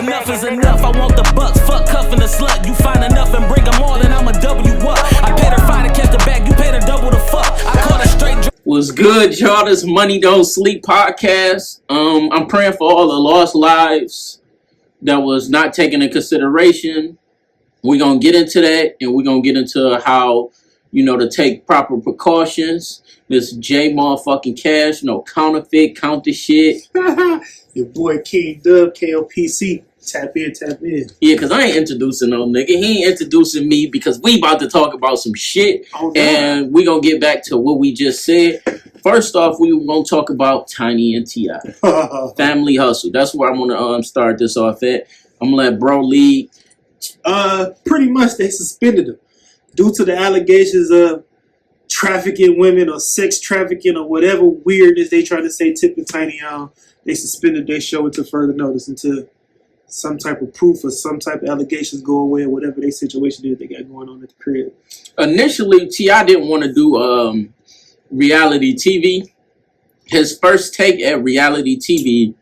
Enough is enough, I want the bucks. Fuck cuffing the slut. You find enough and bring them all, then I'ma double you up. I paid her 5 to catch the bag, you paid her double the fuck. I caught a straight. What's good, y'all? This Money Don't Sleep podcast. I'm praying for all the lost lives that was not taken into consideration. We're gonna get into that, and we're gonna get into how, to take proper precautions. This J motherfucking Cash, no counterfeit, counter shit. Your boy King Dub, KLPC. Tap in. Yeah, because I ain't introducing no nigga. He ain't introducing me because we about to talk about some shit. Oh, no. And we gonna get back to what we just said. First off, we gonna talk about Tiny and T.I. Family Hustle. That's where I'm gonna start this off at. I'm gonna let bro lead. Pretty much they suspended him due to the allegations of trafficking women or sex trafficking or whatever weirdness they try to say tipping Tiny on. They suspended their show until further notice, until some type of proof or some type of allegations go away, or whatever their situation is they got going on at the crib. Initially, T.I. didn't want to do reality TV. His first take at reality TV,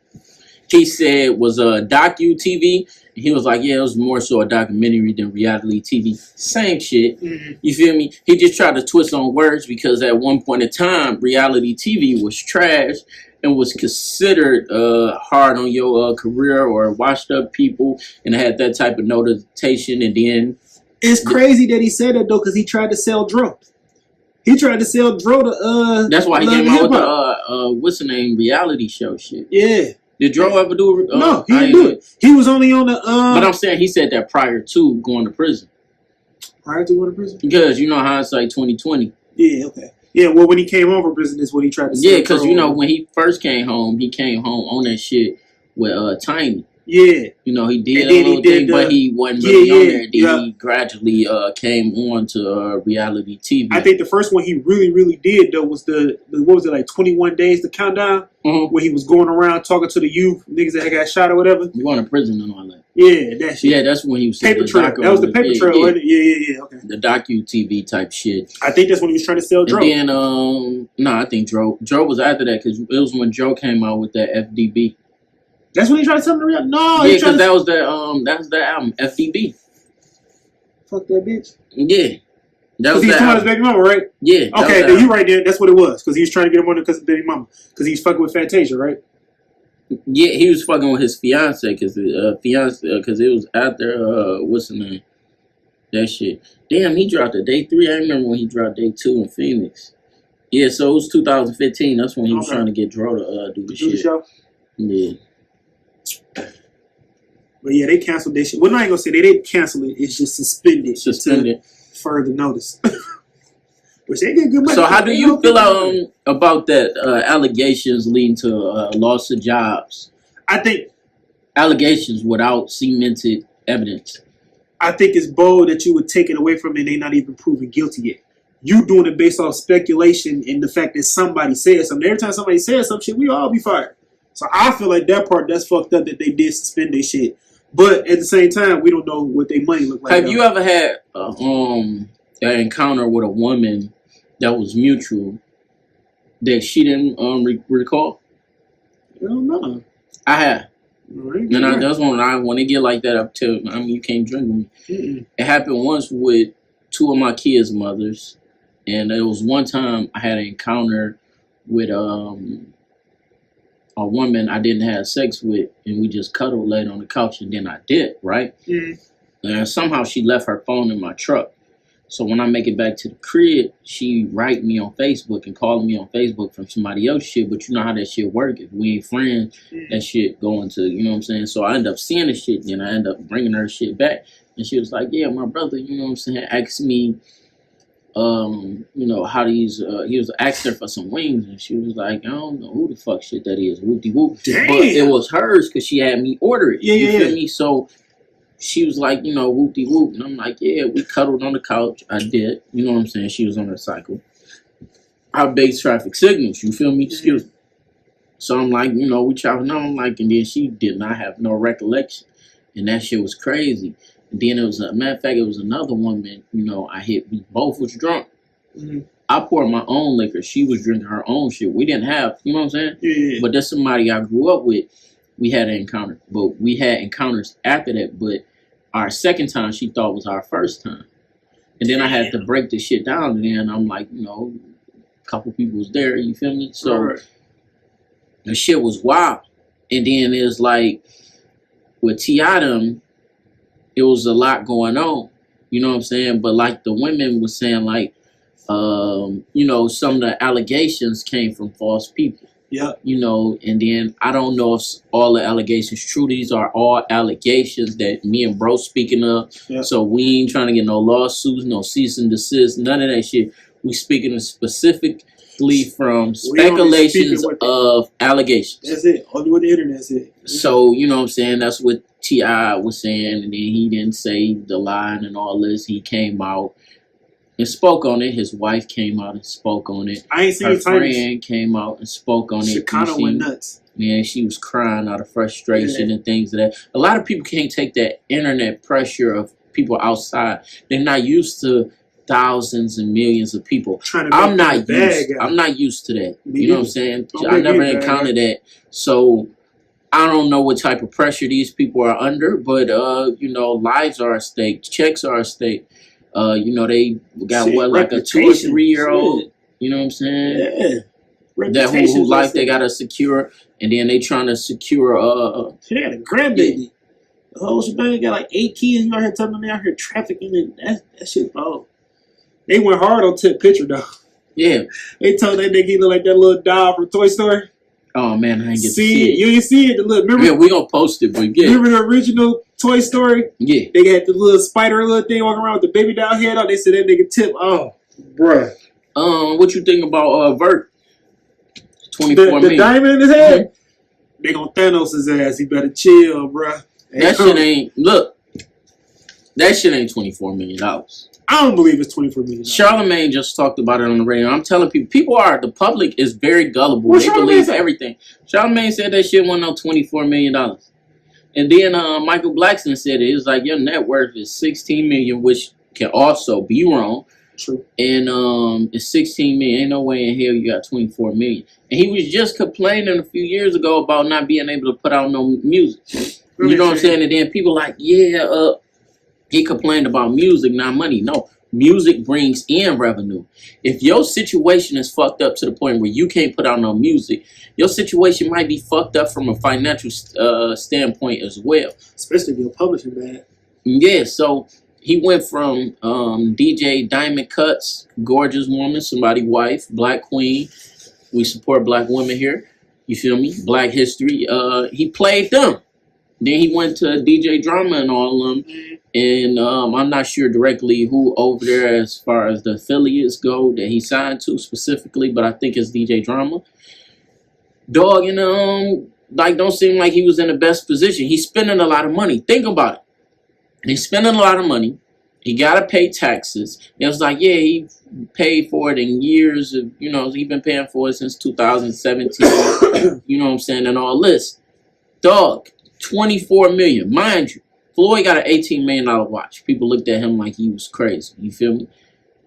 he said, was a docu-TV. He was like, yeah, it was more so a documentary than reality TV. Same shit. Mm-hmm. You feel me? He just tried to twist on words because at one point in time, reality TV was trash and was considered hard on your career or washed up people, and had that type of notation. And then it's crazy that he said that though, because he tried to sell Dro. He tried to sell Dro to That's why he came out with the what's the name reality show shit. Yeah. Did Dro ever do it? No, he didn't do it. He was only on the But I'm saying he said that prior to going to prison. Prior to going to prison? Because hindsight 2020. Yeah, okay. Yeah, well, when he came home from prison is when he tried to sell. Yeah, because when he first came home on that shit with Tiny. Yeah. He did a little thing, but he wasn't really on there. Then he gradually came on to reality TV. I think the first one he really, really did, though, was the what was it, like 21 Days to Countdown? Mm-hmm. Where he was going around talking to the youth, niggas that got shot or whatever. You going to prison and all that. Yeah, that shit. Yeah, that's when he was Paper Trail. That was the Paper Trail, wasn't it? Yeah, okay. The docu-TV type shit. I think that's when he was trying to sell Dro. And then, I think Dro was after that, because it was when Dro came out with that FDB. That's when he tried to sell them. No, yeah, because that was the album FDB. Fuck that bitch. Yeah, that was he's talking about his baby mama, right? Yeah. Okay, then you right there. That's what it was, because he was trying to get him on because of baby mama, because he's fucking with Fantasia, right? Yeah, he was fucking with his fiance because it was after what's the name? That shit. Damn, he dropped a day 3. I remember when he dropped day 2 in Phoenix. Yeah, so it was 2015. That's when he was trying to get Dro to do the shit. The show? Yeah. But yeah, they canceled this shit. Well, I ain't gonna say they didn't cancel it. It's just suspended. Suspended. Further notice. Which they get good money. So how do you feel about that allegations leading to loss of jobs? I think allegations without cemented evidence. I think it's bold that you would take it away from them and they not even proven guilty yet. You doing it based off speculation and the fact that somebody said something. Every time somebody says some shit, we all be fired. So I feel like that part, that's fucked up that they did suspend their shit. But at the same time, we don't know what their money look like. Have you ever had an encounter with a woman that was mutual that she didn't recall? I don't know. I have. Right. And that's when it get like that up to, you can't drink with me. Mm-mm. It happened once with 2 of my kids' mothers. And it was one time I had an encounter with a woman I didn't have sex with, and we just cuddled, laid on the couch, and then I did, right? Mm. And somehow she left her phone in my truck. So when I make it back to the crib, she write me on Facebook and calling me on Facebook from somebody else shit, but you know how that shit work. If we ain't friends, that shit going to, you know what I'm saying? So I end up seeing the shit, then I end up bringing her shit back. And she was like, yeah, my brother, you know what I'm saying, asked me, how these, he was asking her for some wings, and she was like, I don't know who the fuck shit that is, whoop-de-whoop. Damn. But it was hers because she had me order it. You feel me? So she was like, whoop-de-whoop. And I'm like, yeah, we cuddled on the couch. I did. You know what I'm saying? She was on her cycle. I base traffic signals. You feel me? Excuse me. So I'm like, we chopping on, like, and then she did not have no recollection. And that shit was crazy. And then it was, a matter of fact, it was another woman, I hit, we both was drunk. Mm-hmm. I poured my own liquor. She was drinking her own shit. We didn't have, you know what I'm saying? Yeah. But that's somebody I grew up with. we had an encounter. But we had encounters after that. But our second time, she thought was our first time. And then I had to break the shit down. And then I'm like, you know, a couple people was there. You feel me? So the shit was wild. And then it was like, with T.I. them, it was a lot going on. You know what I'm saying? But like the women was saying, like, you know, some of the allegations came from false people. Yeah. You know, and then I don't know if all the allegations true. These are all allegations that me and bro speaking of. Yeah. So we ain't trying to get no lawsuits, no cease and desist, none of that shit. We speaking specifically from speculations of allegations. That's it. Only what the internet said. So, you know what I'm saying? That's what T.I. was saying. And then he didn't say the line and all this. He came out and spoke on it. His wife came out and spoke on it. I ain't seen her friend came out and spoke on it. She kind of went nuts. Man, she was crying out of frustration and things of that. A lot of people can't take that internet pressure of people outside. They're not used to thousands and millions of people. I'm not used to that. You know what I'm saying? I never encountered that. So I don't know what type of pressure these people are under, but you know, lives are at stake, checks are at stake. You know, they got like a 2 or 3 year old. You know what I'm saying? Yeah. That whole life they gotta secure, and then they trying to secure. She got a grandbaby. The whole shebang got like 8 kids. You out here telling them they out here trafficking and that shit. Oh, they went hard on Tip Picture though. Yeah. They told that nigga he look like that little doll from Toy Story. Oh man, I ain't get to see it. You ain't see it. The little, remember? Yeah, we gonna post it, but yeah. Remember the original Toy Story? Yeah. They got the little spider little thing walking around with the baby doll head on. They said that nigga Tip. Oh, bruh. What you think about Vert? 24 the million. diamond in his head? They gonna Thanos his ass. He better chill, bruh. That shit ain't, look, that shit ain't $24 million. I don't believe it's $24 million. Charlamagne just talked about it on the radio. I'm telling people, the public is very gullible. What they believe everything. Charlamagne said that shit wasn't no $24 million. And then Michael Blackson said it. It was like, your net worth is $16 million, which can also be wrong. True. And it's $16 million. Ain't no way in hell you got $24 million. And he was just complaining a few years ago about not being able to put out no music. You know what I'm saying? And then people like, yeah, he complained about music, not money. No, music brings in revenue. If your situation is fucked up to the point where you can't put out no music, your situation might be fucked up from a financial standpoint as well. Especially if you're publishing bad. Yeah, so he went from DJ Diamond Cuts, gorgeous woman, somebody's wife, black queen. We support black women here. You feel me? Black history. He played them. Then he went to DJ Drama and all of them. And I'm not sure directly who over there as far as the affiliates go that he signed to specifically, but I think it's DJ Drama. Dog, and like don't seem like he was in the best position. He's spending a lot of money. Think about it. He's spending a lot of money. He got to pay taxes. It was like, yeah, he paid for it in years of, you know, he's been paying for it since 2017. You know what I'm saying? And all this. Dog, $24 million. Mind you, Floyd got an $18 million watch. People looked at him like he was crazy. You feel me?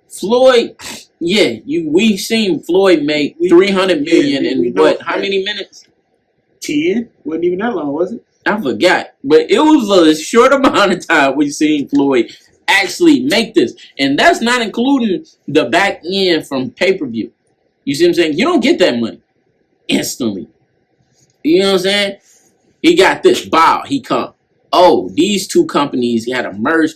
Floyd, yeah, we seen Floyd make $300 million in what? How many minutes? 10. Wasn't even that long, was it? I forgot. But it was a short amount of time we seen Floyd actually make this. And that's not including the back end from pay-per-view. You see what I'm saying? You don't get that money instantly. You know what I'm saying? He got this. Bow. He come. Oh, these two companies had a merge.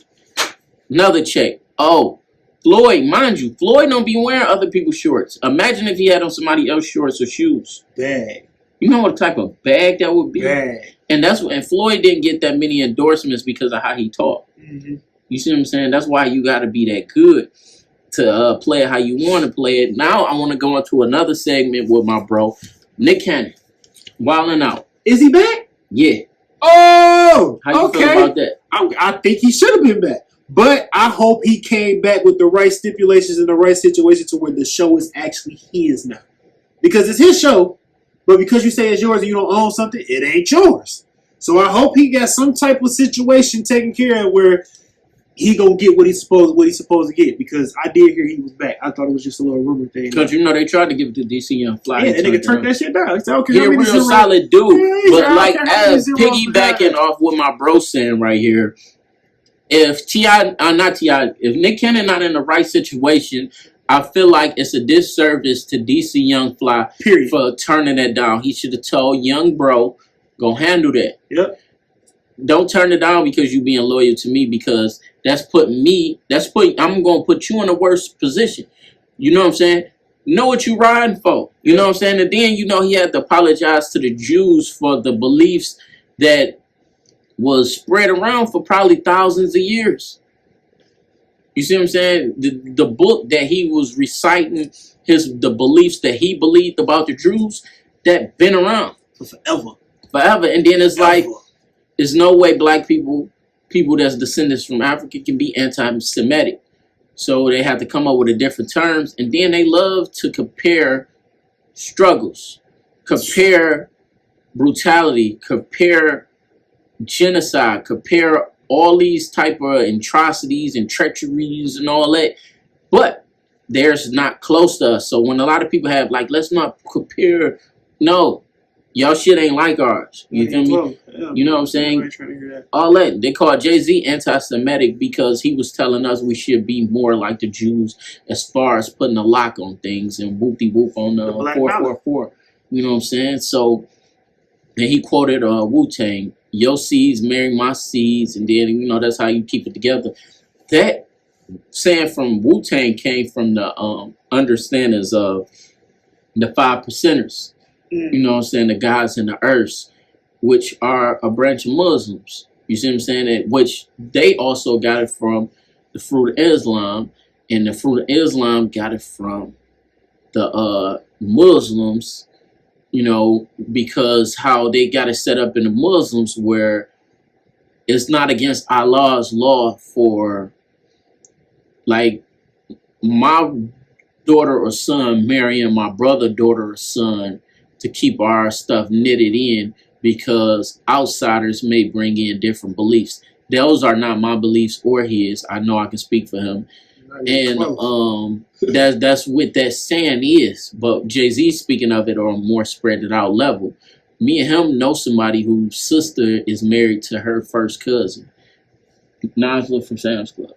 Another check. Oh, Floyd, mind you, Floyd don't be wearing other people's shorts. Imagine if he had on somebody else's shorts or shoes. Bag. You know what type of bag that would be? Bag. And Floyd didn't get that many endorsements because of how he talked. Mm-hmm. You see what I'm saying? That's why you got to be that good to play it how you want to play it. Now I want to go into another segment with my bro, Nick Cannon. Wilding Out. Is he back? Yeah. Oh, how you feel about that? I think he should have been back. But I hope he came back with the right stipulations and the right situation to where the show is actually his now. Because it's his show, but because you say it's yours and you don't own something, it ain't yours. So I hope he got some type of situation taken care of where he gonna get what he's supposed to get, because I did hear he was back. I thought it was just a little rumor thing. Because they tried to give it to DC Young Fly. Yeah, and nigga turned that shit down. He He a real solid dude. But like, as piggybacking off what my bro saying right here, if if Nick Cannon not in the right situation, I feel like it's a disservice to DC Young Fly for turning that down. He should have told young bro, go handle that. Yep. Don't turn it down because you being loyal to me, because I'm going to put you in a worse position. You know what I'm saying? Know what you riding for. You know what I'm saying? And then, he had to apologize to the Jews for the beliefs that was spread around for probably thousands of years. You see what I'm saying? The book that he was reciting, the beliefs that he believed about the Jews, that been around for forever. And then it's like, there's no way black people that's descendants from Africa can be anti-Semitic. So they have to come up with a different terms. And then they love to compare struggles, compare brutality, compare genocide, compare all these type of atrocities and treacheries and all that. But theirs not close to us. So when a lot of people have like, let's not compare, no. Y'all shit ain't like ours. You feel me? Yeah, you know what I'm saying? All that. They call Jay-Z anti-Semitic because he was telling us we should be more like the Jews as far as putting a lock on things and whoop-de-whoop on the 444. You know what I'm saying? So, and he quoted Wu-Tang, your seeds marry my seeds, and then, that's how you keep it together. That saying from Wu-Tang came from the understandings of the 5 percenters. You know what I'm saying? The gods and the earths, which are a branch of Muslims. You see what I'm saying? Which they also got it from the fruit of Islam. And the fruit of Islam got it from the Muslims, because how they got it set up in the Muslims where it's not against Allah's law for, like, my daughter or son marrying my brother, daughter or son, to keep our stuff knitted in, because outsiders may bring in different beliefs. Those are not my beliefs or his. I know I can speak for him. And that's what that saying is. But Jay-Z speaking of it on a more spread it out level. Me and him know somebody whose sister is married to her first cousin. Nasla from Sam's Club.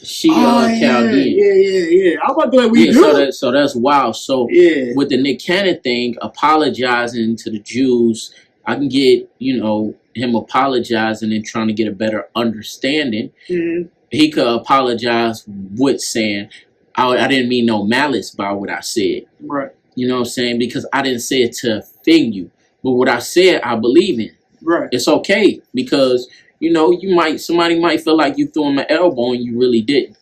She Chaldean. Yeah. I'm about to we do. So that's wild. So with the Nick Cannon thing, apologizing to the Jews, I can get, him apologizing and trying to get a better understanding. Mm-hmm. He could apologize with saying, I didn't mean no malice by what I said. Right. You know what I'm saying? Because I didn't say it to offend you. But what I said, I believe in. Right. It's okay because somebody might feel like you threw him an elbow and you really didn't.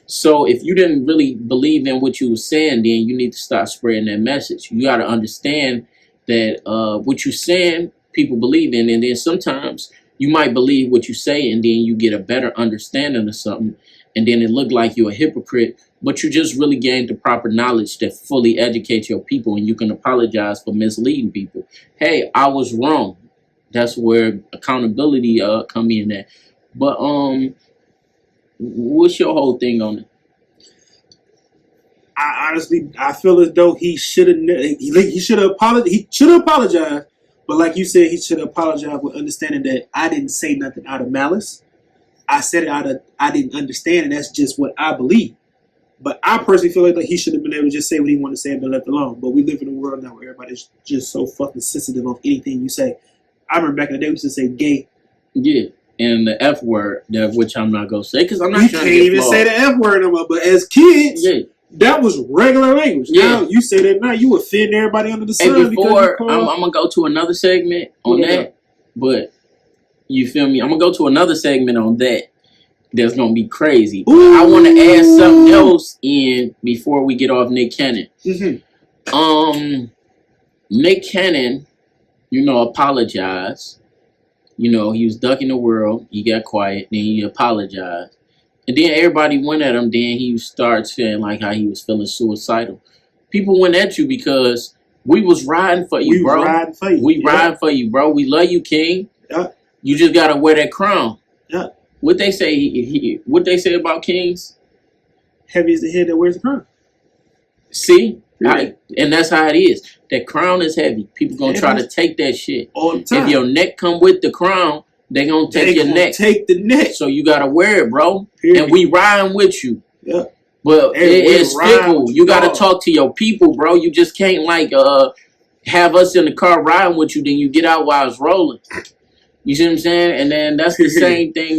So if you didn't really believe in what you were saying, then you need to start spreading that message. You got to understand that what you're saying, people believe in. And then sometimes you might believe what you say and then you get a better understanding of something. And then it look like you're a hypocrite, but you just really gained the proper knowledge that fully educates your people, and you can apologize for misleading people. Hey, I was wrong. That's where accountability come in at. But what's your whole thing on it? I feel as though he should have apologized. But like you said, he should have apologized with understanding that I didn't say nothing out of malice. I said it I didn't understand, and that's just what I believe. But I personally feel like he should have been able to just say what he wanted to say and been left alone. But we live in a world now where everybody's just so fucking sensitive of anything you say. I remember back in the day we used to say gay. Yeah, and the F word, which I'm not going to say because I'm not you trying can't to get even flawed. say the F word no more. But as kids, that was regular language. Now you say that now, you offend everybody under the sun. And before, I'm going to go to another segment on that. But you feel me? I'm going to go to another segment on that. That's going to be crazy. I want to add something else in before we get off Nick Cannon. Mm-hmm. Nick Cannon, apologized. He was ducking the world. He got quiet. Then he apologized. And then everybody went at him. Then he started saying like how he was feeling suicidal. People went at you because we was riding for you, bro. We riding for you, bro. We love you, King. Yeah. You just got to wear that crown. Yeah. What they say? What they say about kings? Heavy is the head that wears the crown. See, Right. and that's how it is. That crown is heavy. People gonna It try is. to take that shit. All the time. If your neck come with the crown, they gonna take your gonna neck. Take the neck. So you gotta wear it, bro. Period. And we riding with you. Yeah. But Hey, it's we riding fickle. with You gotta dog. talk to your people, bro. You just can't like have us in the car riding with you, then you get out while it's rolling. You see what I'm saying? And then that's the same thing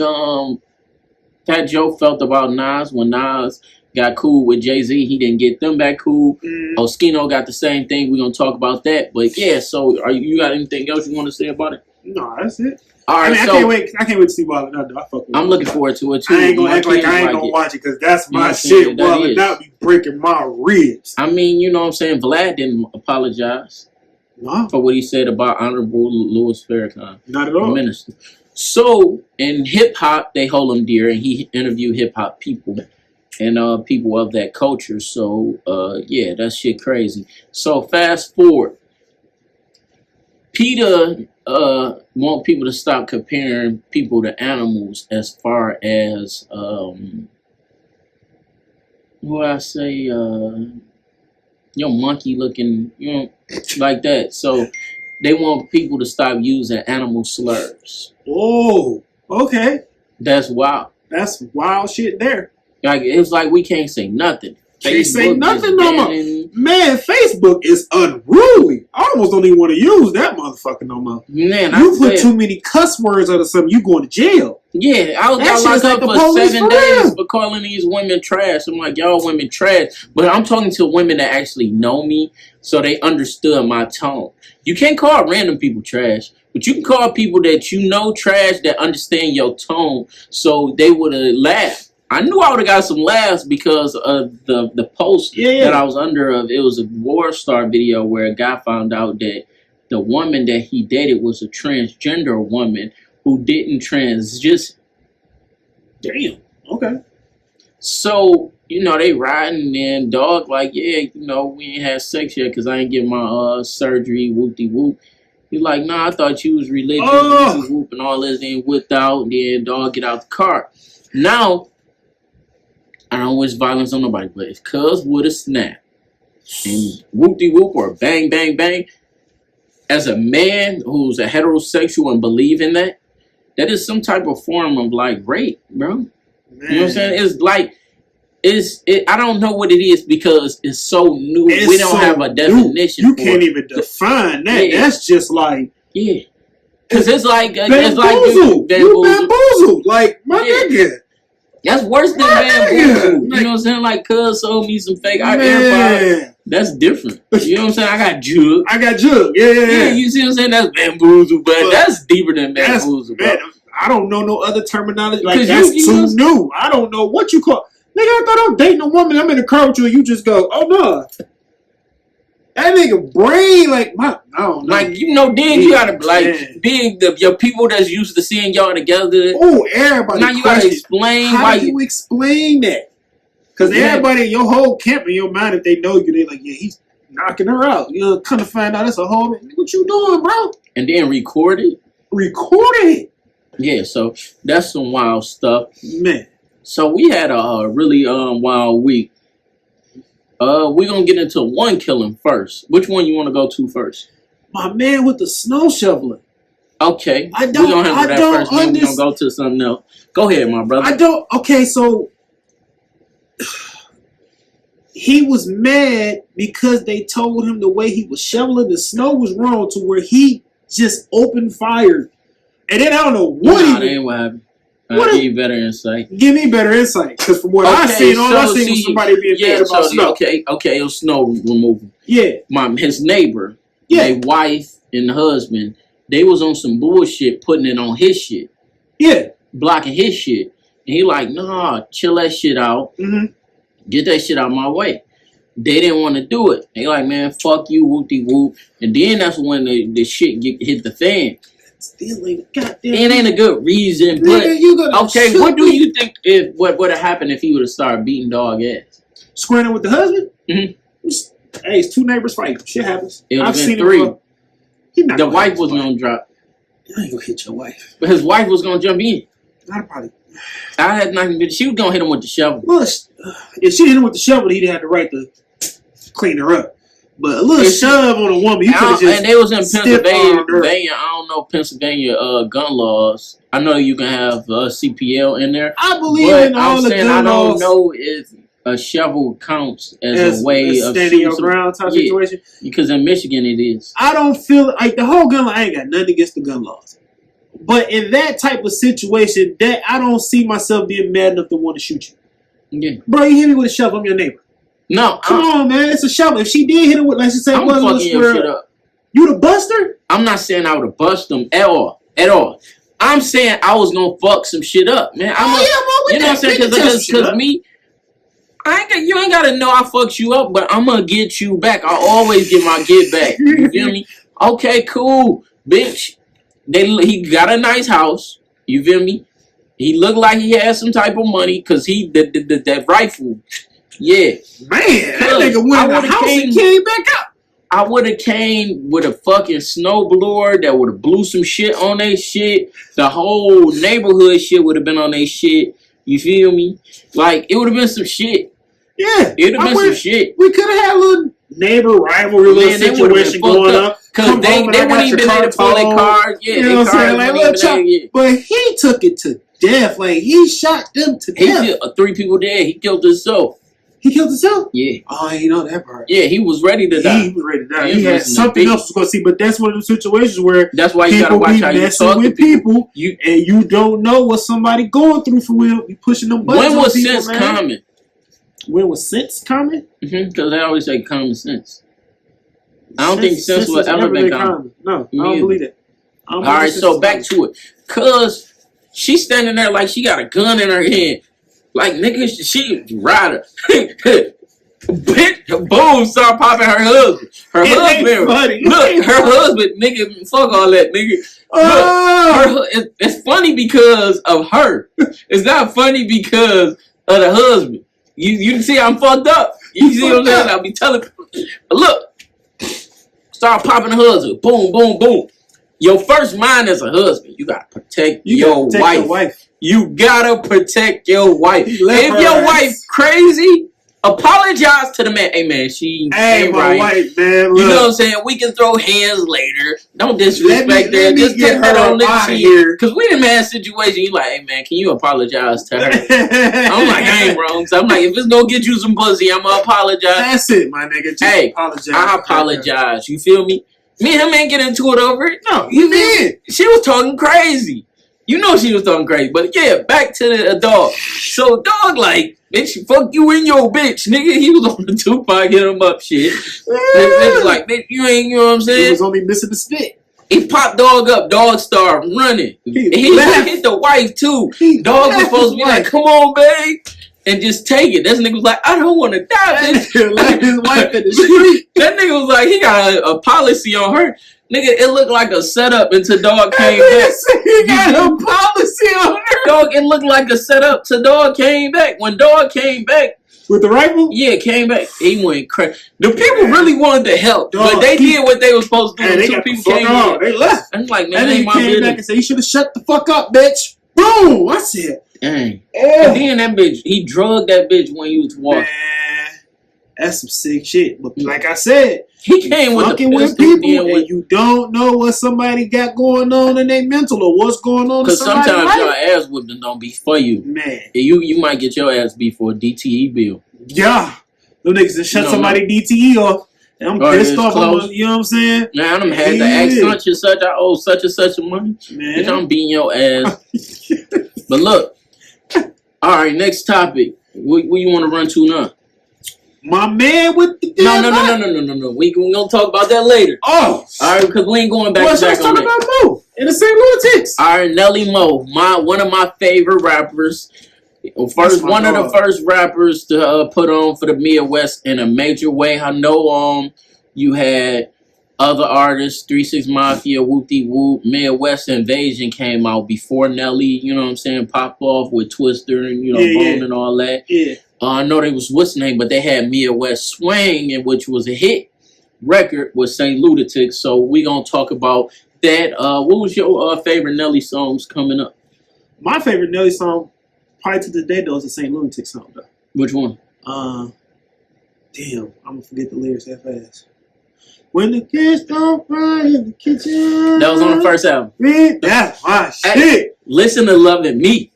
Fat Joe felt about Nas when Nas got cool with Jay-Z. He didn't get them back cool. Oskino got the same thing. We're gonna talk about that. But yeah, so you got anything else you want to say about it? No, that's it. All right, I mean, so I can't wait to see Wild 'N Out. I fuck with I'm Wild looking 'N Out. forward to it too. I ain't gonna My act like kids I ain't like gonna it. watch it because that's You know what my I'm saying? shit. That Wild 'N is. Out be breaking my ribs. I mean, you know what I'm saying? Vlad didn't apologize No, for what he said about Honorable Louis Farrakhan, not at the all. minister. So in hip hop, they hold him dear, and he interviewed hip hop people and people of that culture. So yeah, that shit crazy. So fast forward, Peter want people to stop comparing people to animals as far as what I say, monkey looking, like that. So they want people to stop using animal slurs. Oh, okay. That's wild. That's wild shit there. Like it's like we can't say nothing. Can't say Facebook is nothing no more. banning- Man, Facebook is unruly. I almost don't even want to use that motherfucker no more. Man, You I put said, too many cuss words out of something, you going to jail. yeah, I That got shit locked is like up the for police 7 for days real. for calling these women trash. I'm like, y'all women trash. But I'm talking to women that actually know me, so they understood my tone. You can't call random people trash, but you can call people that you know trash that understand your tone, so they would have laughed. I knew I would have got some laughs because of the post Yeah. that I was under of. It was a War Star video where a guy found out that the woman that he dated was a transgender woman who didn't just. Damn. Okay. So, they riding and dog like, yeah, we ain't had sex yet because I ain't get my surgery, whoop-de-whoop. He like, nah, I thought you was religious, whoop-de-whoop and all this, and whipped out, and then dog get out the car. Now, I don't wish violence on nobody, but if cuz would have snapped and whoop-de-whoop or bang, bang, bang, as a man who's a heterosexual and believe in that, that is some type of form of like rape, bro. Man. You know what I'm saying? It's like, I don't know what it is because it's so new. It's We don't so have a new. definition You for can't it. even define that. Yeah. That's just like Yeah. Because it's like bamboozled. You bamboozled. Like, my Yeah. nigga. That's worse than My bamboozle. nigga. You know what I'm saying? Like, cuz sold me some fake AirPods. Man. That's different. You know what I'm saying? I got jugged. I got jug. Yeah. Yeah, you see what I'm saying? That's bamboozle, but that's deeper than That's, bamboozle, bro. man, I don't know no other terminology. Like, 'Cause that's you too just- new. I don't know what you call. Nigga, I thought I'm dating a woman. I'm in the car with you, and you just go, oh no. That nigga brain, like, I don't know. Like, then you gotta, like, Man. being your people that's used to seeing y'all together. Oh, everybody. Now you gotta questions. explain How why do you explain that? Because Yeah. everybody in your whole camp, in your mind, if they know you, they like, yeah, he's knocking her out. You'll kind of find out it's a whole. What you doing, bro? and then record it. Recorded it, Yeah, so that's some wild stuff. man. So we had a really wild week. We're gonna get into one killing first. Which one you want to go to first? My man with the snow shoveling. Okay, I we're don't- gonna handle I that don't first. Then we're gonna go to something else. Go ahead, my brother. I don't. Okay, so he was mad because they told him the way he was shoveling the snow was wrong, to where he just opened fire. And then I don't know what Nah, that he. ain't what happened. What I'll a- give you better insight. Give me better insight, because from what I Okay, seen, all I so seen was see, somebody being mad about snow. okay, it was snow removal. Yeah, His neighbor, yeah, their wife and husband, they was on some bullshit, putting it on his shit, yeah. blocking his shit. And he like, nah, chill that shit out. Mm-hmm. Get that shit out my way. They didn't want to do it. They like, man, fuck you, whoop-de-whoop. And then that's when the shit hit the fan. Still ain't goddamn. It ain't a good reason, but Nigga, you gonna okay, shoot what do me? you think what would have happened if he would have started beating dog ass? Squaring with the husband? Mhm. Hey, it's two neighbors fighting. Shit happens. It I've would've seen been 3. it. He not The gonna wife hit was his wife. gonna drop, I ain't gonna hit your wife. but his wife was gonna jump in. I'd probably. I had nothing. She was gonna hit him with the shovel. Well, if she hit him with the shovel, he'd have the right to clean her up. But a little shove on a woman, you could have just. And they was in stiff-armed her. Pennsylvania. I don't know Pennsylvania gun laws. I know you can have CPL in there. I believe But in all I'm the saying gun I don't laws know if a shovel counts as a way of standing your shooting ground type yeah. situation. Because in Michigan it is. I don't feel like the whole gun law. I ain't got nothing against the gun laws, but in that type of situation, that I don't see myself being mad enough to want to shoot you. Yeah. Bro, you hit me with a shovel. I'm your neighbor. No, Come on, man. It's a shovel. If she did hit it with, let's just say, I'm it wasn't a fucking your shit square. up. You the buster? I'm not saying I would have bust them at all. I'm saying I was gonna fuck some shit up, man. I'm with you know what I'm saying? Because me, you ain't gotta know I fucked you up, but I'm gonna get you back. I always get my get back. You feel me? Okay, cool, bitch. He got a nice house. You feel me? He looked like he had some type of money because that rifle. Yeah, Man, that nigga went in the house and came back up. I would have came with a fucking snowblower that would have blew some shit on their shit. The whole neighborhood shit would have been on their shit. You feel me? Like, it would have been some shit. Yeah. It would have been some shit. We could have had a little neighbor rivalry, little situation going up. Because they wouldn't even be able to pull their cars. Yeah, you know what I'm saying? Like, but he took it to death. Like, he shot them to death. He killed 3 people dead. He killed himself. He killed himself? Yeah. Oh, I ain't know that part. Yeah, he was ready to die. He was ready to die. He had something else to go see, but that's one of the situations where that's why you gotta watch how you talk with to people. And you don't know what somebody going through for real. You pushing them buttons. When was sense common? When was sense common? Because they always say common sense. I don't think sense will ever been common. No, I don't believe that. All right, so back to it. Cause she's standing there like she got a gun in her hand. Like, nigga, she rider. Bitch, boom, start popping her husband. Her husband. Look, her husband, nigga, fuck all that, nigga. Look, it's funny because of her. It's not funny because of the husband. You see I'm fucked up. You see what I'm saying? I'll be telling people. But look, start popping the husband. Boom, boom, boom. Your first mind as a husband, you gotta protect your wife. You gotta protect your wife. If your wife crazy, apologize to the man. Hey man, she ain't my right. wife, man. Look. You know what I'm saying? We can throw hands later. Don't disrespect her. Just get her her on the out of chin. here. Cause we done had a situation. You like, hey man, can you apologize to her? I'm like, I ain't wrong. So I'm like, if it's gonna get you some pussy, I'm gonna apologize. That's it, my nigga. Just apologize. I apologize. You feel me? Me and him ain't get into it over it. No, you did. She was talking crazy. You know she was talking crazy. But yeah, back to the dog. So dog like, bitch, fuck you and your bitch, nigga. He was on the Tupac, get him up shit. Nigga like, bitch, you ain't, you know what I'm saying? He was only missing the spit. He popped dog up. Dog started running. He hit the wife too. Dog was supposed to be like, come on, babe. And just take it. This nigga was like, I don't want to die, bitch. Left his wife in the street. That nigga was like, he got a policy on her. Nigga, it looked like a setup until dog came back. He got a policy on her. Dog, it looked like a setup till dog came back. When dog came back. With the rifle? Yeah, came back. He went crazy. The people really wanted to help. Dog, but they did what they were supposed to do. They Two got people the came fuck in. They left. I'm like, man, that ain't my came business. back and said, you should have shut the fuck up, bitch. Boom. I said. Dang. And then that bitch, he drugged that bitch when he was walking. Man, that's some sick shit. But like I said, he came with fucking with people and you don't know what somebody got going on in their mental or what's going on in somebody's life. Because sometimes your ass whooping don't be for you. Man. You might get your ass beat for a DTE bill. Yeah. Them niggas just shut somebody DTE off. And I'm pissed off. You know what I'm saying? Man, I done had to ask such and such. I owe such and such money. Man. Bitch, I'm beating your ass. But look. All right, next topic. What you want to run to now? My man with the No. We gonna talk about that later. Oh, all right, because we ain't going back to back on that. Let's talk about Mo in the St. Lunatics. All right, Nelly Mo, one of my favorite rappers. One of the first rappers to put on for the Midwest in a major way. I know you had other artists, 3 6 Mafia, Whoop De Whoop, Midwest Invasion came out before Nelly, you know what I'm saying, popped off with Twister and, Bone and all that. Yeah. I know they was what's the name, but they had Midwest Swing, and which was a hit record with St. Lunatics. So we gonna talk about that. What was your favorite Nelly songs coming up? My favorite Nelly song Probably to this day though, it's the St. Lunatic song though. Which one? Damn, I'm gonna forget the lyrics that fast. When the kids don't cry in the kitchen. That was on the first album. That's my shit. Hey, listen to Loving Me.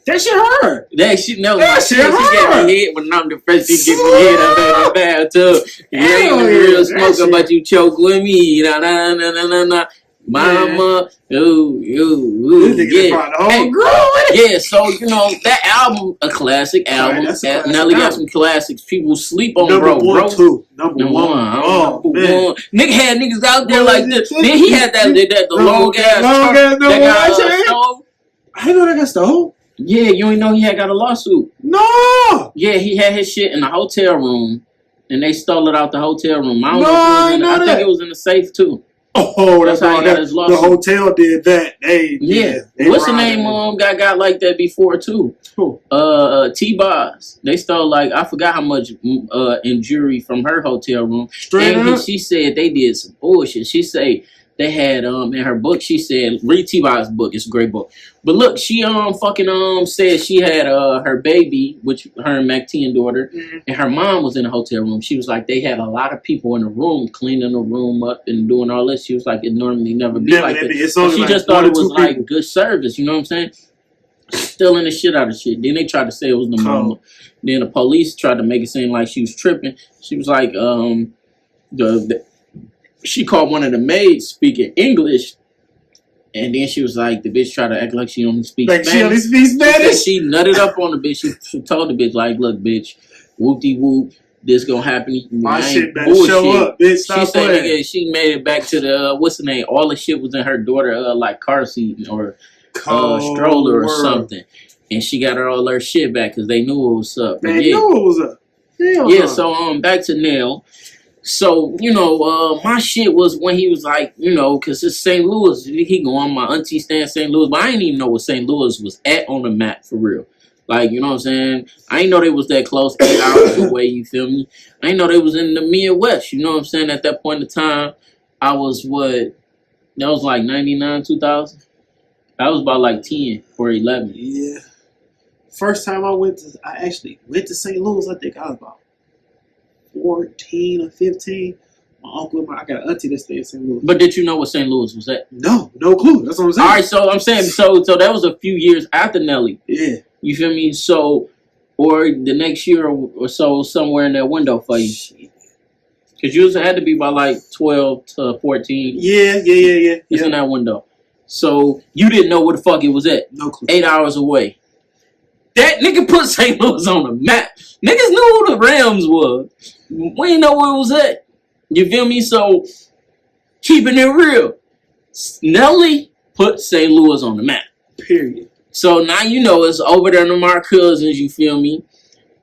That shit hurt. That shit, no, That my shit shit, she get hard. me hit when I'm depressed. She get me hit up in the bathtub. You ain't Hell a yeah, real that smoker, shit. but you choke with me. Na na na na na na. Mama, ooh, This nigga yeah. brought the whole Hey, girl with it. yeah, so you know that album, a classic album. that's a classic Nelly got album. some classics. People sleep on, Number bro. one, Bro. too. Number Number one. one. Oh, Number man. one. Nigga had niggas out there What like is this. it? Then he had the long ass Long truck ass number that one got chain? stole. I didn't know that got stole. Yeah, you ain't know he had got a lawsuit. No. Yeah, he had his shit in the hotel room, and they stole it out the hotel room. I don't No, know if it was I in. know I think that. it was in the safe too. Oh, That's how he got his the lawsuit. hotel did that. Yeah. They What's the robbed name? it. Got like that before too. Who? T-Boz. They stole like I forgot how much in jewelry from her hotel room. Straight And up. she said they did some bullshit. She said they had in her book. She said read T-Boz's book. It's a great book. But look, she said she had her baby, which her and McTean daughter, and her mom was in the hotel room. She was like they had a lot of people in the room cleaning the room up and doing all this. She was like it normally never be Never like that that. be. It's But only she like just one thought or it was two like people. good service. You know what I'm saying? Stealing the shit out of shit. Then they tried to say it was the mama. Then the police tried to make it seem like she was tripping. She was like, she called one of the maids speaking English, and then she was like, the bitch tried to act like she only speaks Like Spanish. she only speaks She said Spanish. she nutted up on the bitch. She told the bitch like, look, bitch, whoop-de whoop, this gonna happen. My I ain't shit better bullshit. show up, bitch. She Stop said, playing. nigga, she made it back to the what's the name? All the shit was in her daughter, like car seat or stroller or Word. something, and she got all her shit back because they knew what was up. But They yeah, knew it was up. Hell yeah. no. So back to Nell. So my shit was when he was like, because it's St. Louis. He go on my auntie staying in St. Louis, but I didn't even know what St. Louis was at on the map for real. Like, you know what I'm saying? I didn't know they was that close, 8 hours away. You feel me? I didn't know they was in the Midwest. You know what I'm saying? At that point in time, I was what? That was like 99, 2000. I was about like 10 or 11. Yeah. First time I actually went to St. Louis, I think I was about 14 or 15. My uncle, I got an auntie that stayed in St. Louis. But did you know what St. Louis was at? No clue. That's what I'm saying. All right, so I'm saying, so that was a few years after Nelly. Yeah. You feel me? So, or the next year or so, somewhere in that window for you. Because you had to be by like 12 to 14. Yeah. It's in that window. So, you didn't know where the fuck it was at. No clue. 8 hours away. That nigga put St. Louis on the map. Niggas knew who the Rams was. We didn't know where it was at. You feel me? So, keeping it real. Nelly put St. Louis on the map. Period. So now it's over there to my cousins, you feel me?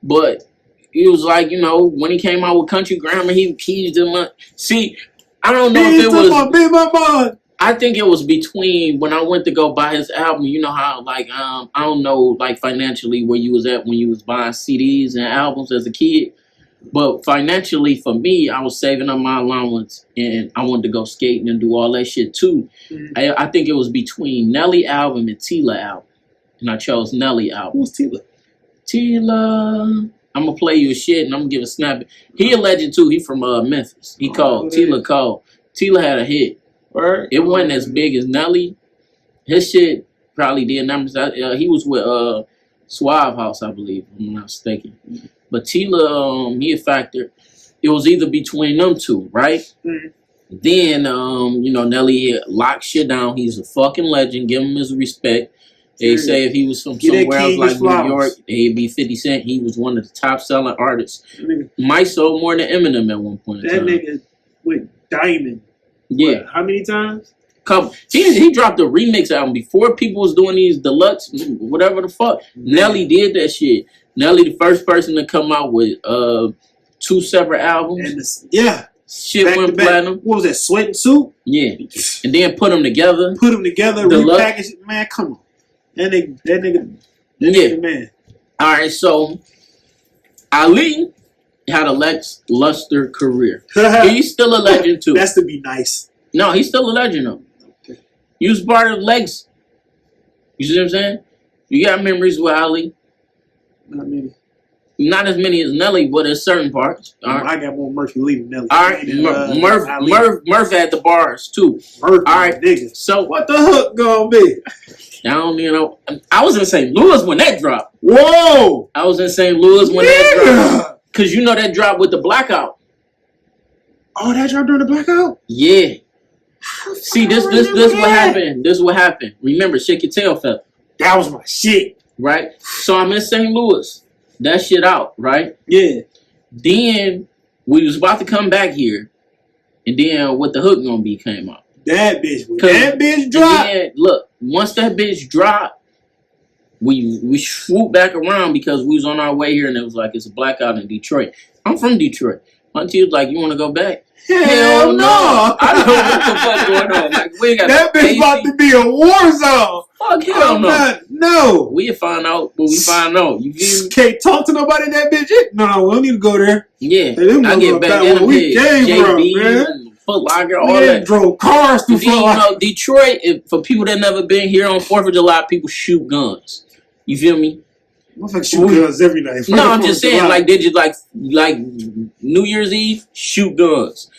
But he was like, when he came out with Country Grammar, he keys them up. See, I don't know if it was. I think it was between when I went to go buy his album. You know how I don't know like financially where you was at when you was buying CDs and albums as a kid. But financially for me, I was saving up my allowance and I wanted to go skating and do all that shit too. Mm-hmm. I think it was between Nelly album and Tila album. And I chose Nelly album. Who's Tila? Tila. I'm going to play you a shit and I'm going to give a snap. He a legend too. He from Memphis. He called Tila Cole. Tila had a hit. Right. It wasn't as big as Nelly. His shit probably did numbers. He was with Suave House, I believe, if I'm not mistaken. But Tila, he a factor. It was either between them two, right? Mm-hmm. Then, Nelly locked shit down. He's a fucking legend. Give him his respect. They say if he was from somewhere else like New York, he'd be 50 Cent. He was one of the top selling artists. Might sold more than Eminem at one point in time. That nigga went diamond. Yeah. What, how many times? He dropped a remix album before people was doing these deluxe, whatever the fuck. Nelly did that shit. Nelly, the first person to come out with 2 separate albums. And shit back went platinum. What was that? Sweat and Soup? Yeah. And then put them together. Repackage it. Man, come on. That nigga, man. All right, so Ali had a luster career. He's still a legend too. That's to be nice. No, he's still a legend though. Okay. He was part of Legacy. You see what I'm saying? You got memories with Ali. Not many. Not as many as Nelly, but in certain parts. All right. I got more Murphy Lee than Nelly. All right, Murph had the bars too. Murphy, all right, nigga. So what the hook gonna be? I don't even know. I was in St. Louis when that dropped. Whoa! I was in St. Louis when that dropped. Cause you know that dropped with the blackout. Oh, that dropped during the blackout? Yeah. See, this what happened. This what happened. Remember, Shake Your Tail Feather. That was my shit. Right? So I'm in St. Louis. That shit out, right? Yeah. Then we was about to come back here. And then what the hook gonna be came out. That bitch. When that bitch dropped. Then, look, once that bitch dropped, we swooped back around because we was on our way here and it was like it's a blackout in Detroit. I'm from Detroit. My auntie was like, you wanna go back? Hell no! I don't know what the fuck going on. Like, we got that bitch about to be a war zone. Fuck hell no. No. We find out when we find out. You feel me? Can't talk to nobody in that bitch. No, we don't need to go there. Yeah. I get back where we came from, man. Foot Locker, all that. Drove cars through Foot Locker. You know, Detroit, for people that never been here on 4th of July, people shoot guns. You feel me? Motherfuckers shoot guns every night. No, I'm just saying, like, did you like New Year's Eve? Shoot guns.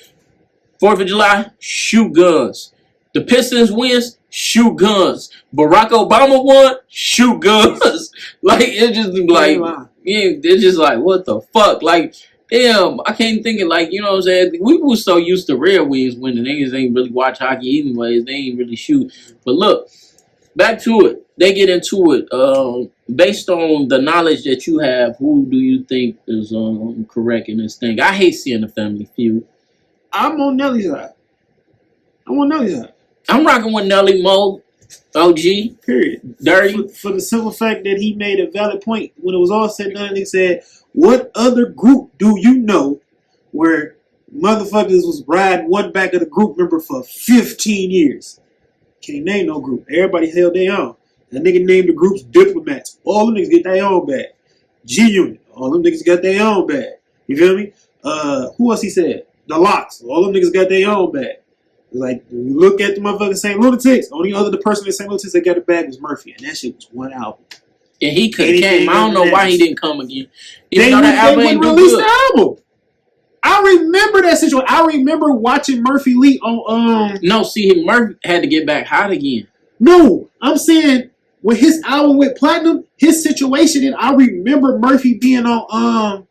4th of July? Shoot guns. The Pistons wins? Shoot guns. Barack Obama won? Shoot guns. Like, it's just like, yeah, it's just like, what the fuck? Like, damn, I can't think of, like, you know what I'm saying? We were so used to Red Wings when the niggas ain't really watch hockey anyways. They ain't really shoot. But look, back to it. They get into it. Based on the knowledge that you have, who do you think is correct in this thing? I hate seeing the Family Feud. I'm on Nelly's side. I'm rocking with Nelly, Mo, OG. Period. Dirty. For the simple fact that he made a valid point. When it was all said and done, he said, what other group do you know where motherfuckers was riding one back of the group member for 15 years? Can't name no group. Everybody held their own. That nigga named the groups Diplomats. All them niggas get their own bag. G-Unit. All them niggas got their own bag. You feel me? Who else he said? The Locks. All them niggas got their own bag. Like, when you look at the motherfucking St. Lunatics, only other person in St. Lunatics that got a bag was Murphy. And that shit was one album. And he could have came. I don't know why he didn't come again. They wouldn't release the album. I remember that situation. I remember watching Murphy Lee on No, see, Murphy had to get back hot again. No, I'm saying when his album went platinum, his situation, and I remember Murphy being on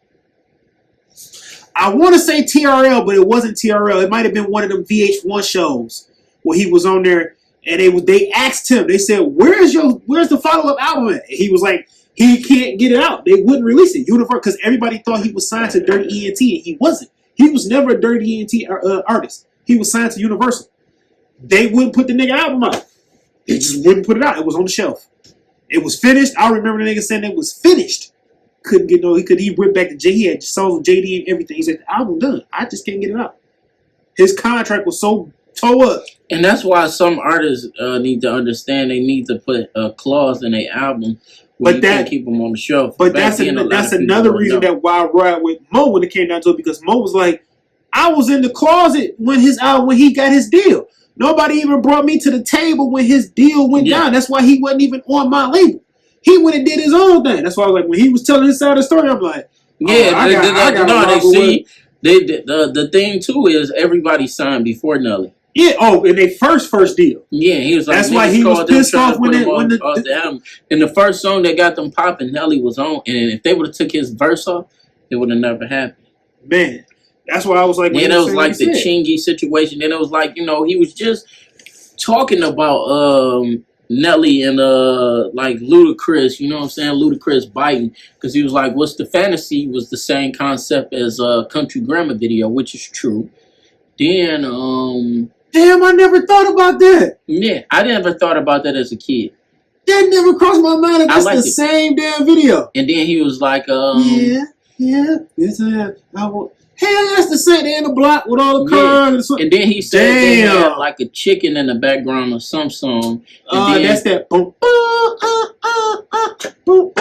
I want to say TRL, but it wasn't TRL. It might have been one of them VH1 shows where he was on there, and they asked him. They said, "Where's the follow-up album at?" And he was like, he can't get it out. They wouldn't release it. Universal, because everybody thought he was signed to Dirty ENT, and he wasn't. He was never a Dirty ENT artist. He was signed to Universal. They wouldn't put the nigga album out. They just wouldn't put it out. It was on the shelf. It was finished. I remember the nigga saying it was finished. Couldn't get no. He went back to J. He had songs with JD and everything. He said the album done. I just can't get it out. His contract was so toe up. And that's why some artists need to understand they need to put a clause in their album. But that keep them on the shelf. But that's another reason that why I ride with Mo when it came down to it, because Mo was like, I was in the closet when he got his deal. Nobody even brought me to the table when his deal went down. That's why he wasn't even on my label. He went and did his own thing. That's why I was like, when he was telling his side of the story, I'm like, the thing too is everybody signed before Nelly. Yeah. Oh, in their first deal. Yeah, he was like, that's why he was pissed off when the album. And the first song that got them popping, Nelly was on. And if they would have took his verse off, it would have never happened. Man, that's why I was like, then it was like the Chingy situation. Then it was like, he was just talking about Nelly and like Ludacris, you know what I'm saying? Ludacris biting, because he was like, "What's the fantasy?" was the same concept as Country Grammar video, which is true. Then damn, I never thought about that. Yeah, I never thought about that as a kid. That never crossed my mind. That's the same damn video. And then he was like, Hell, that's the same. They in the block with all the cars. And then he said they had like a chicken in the background of some song. That's that.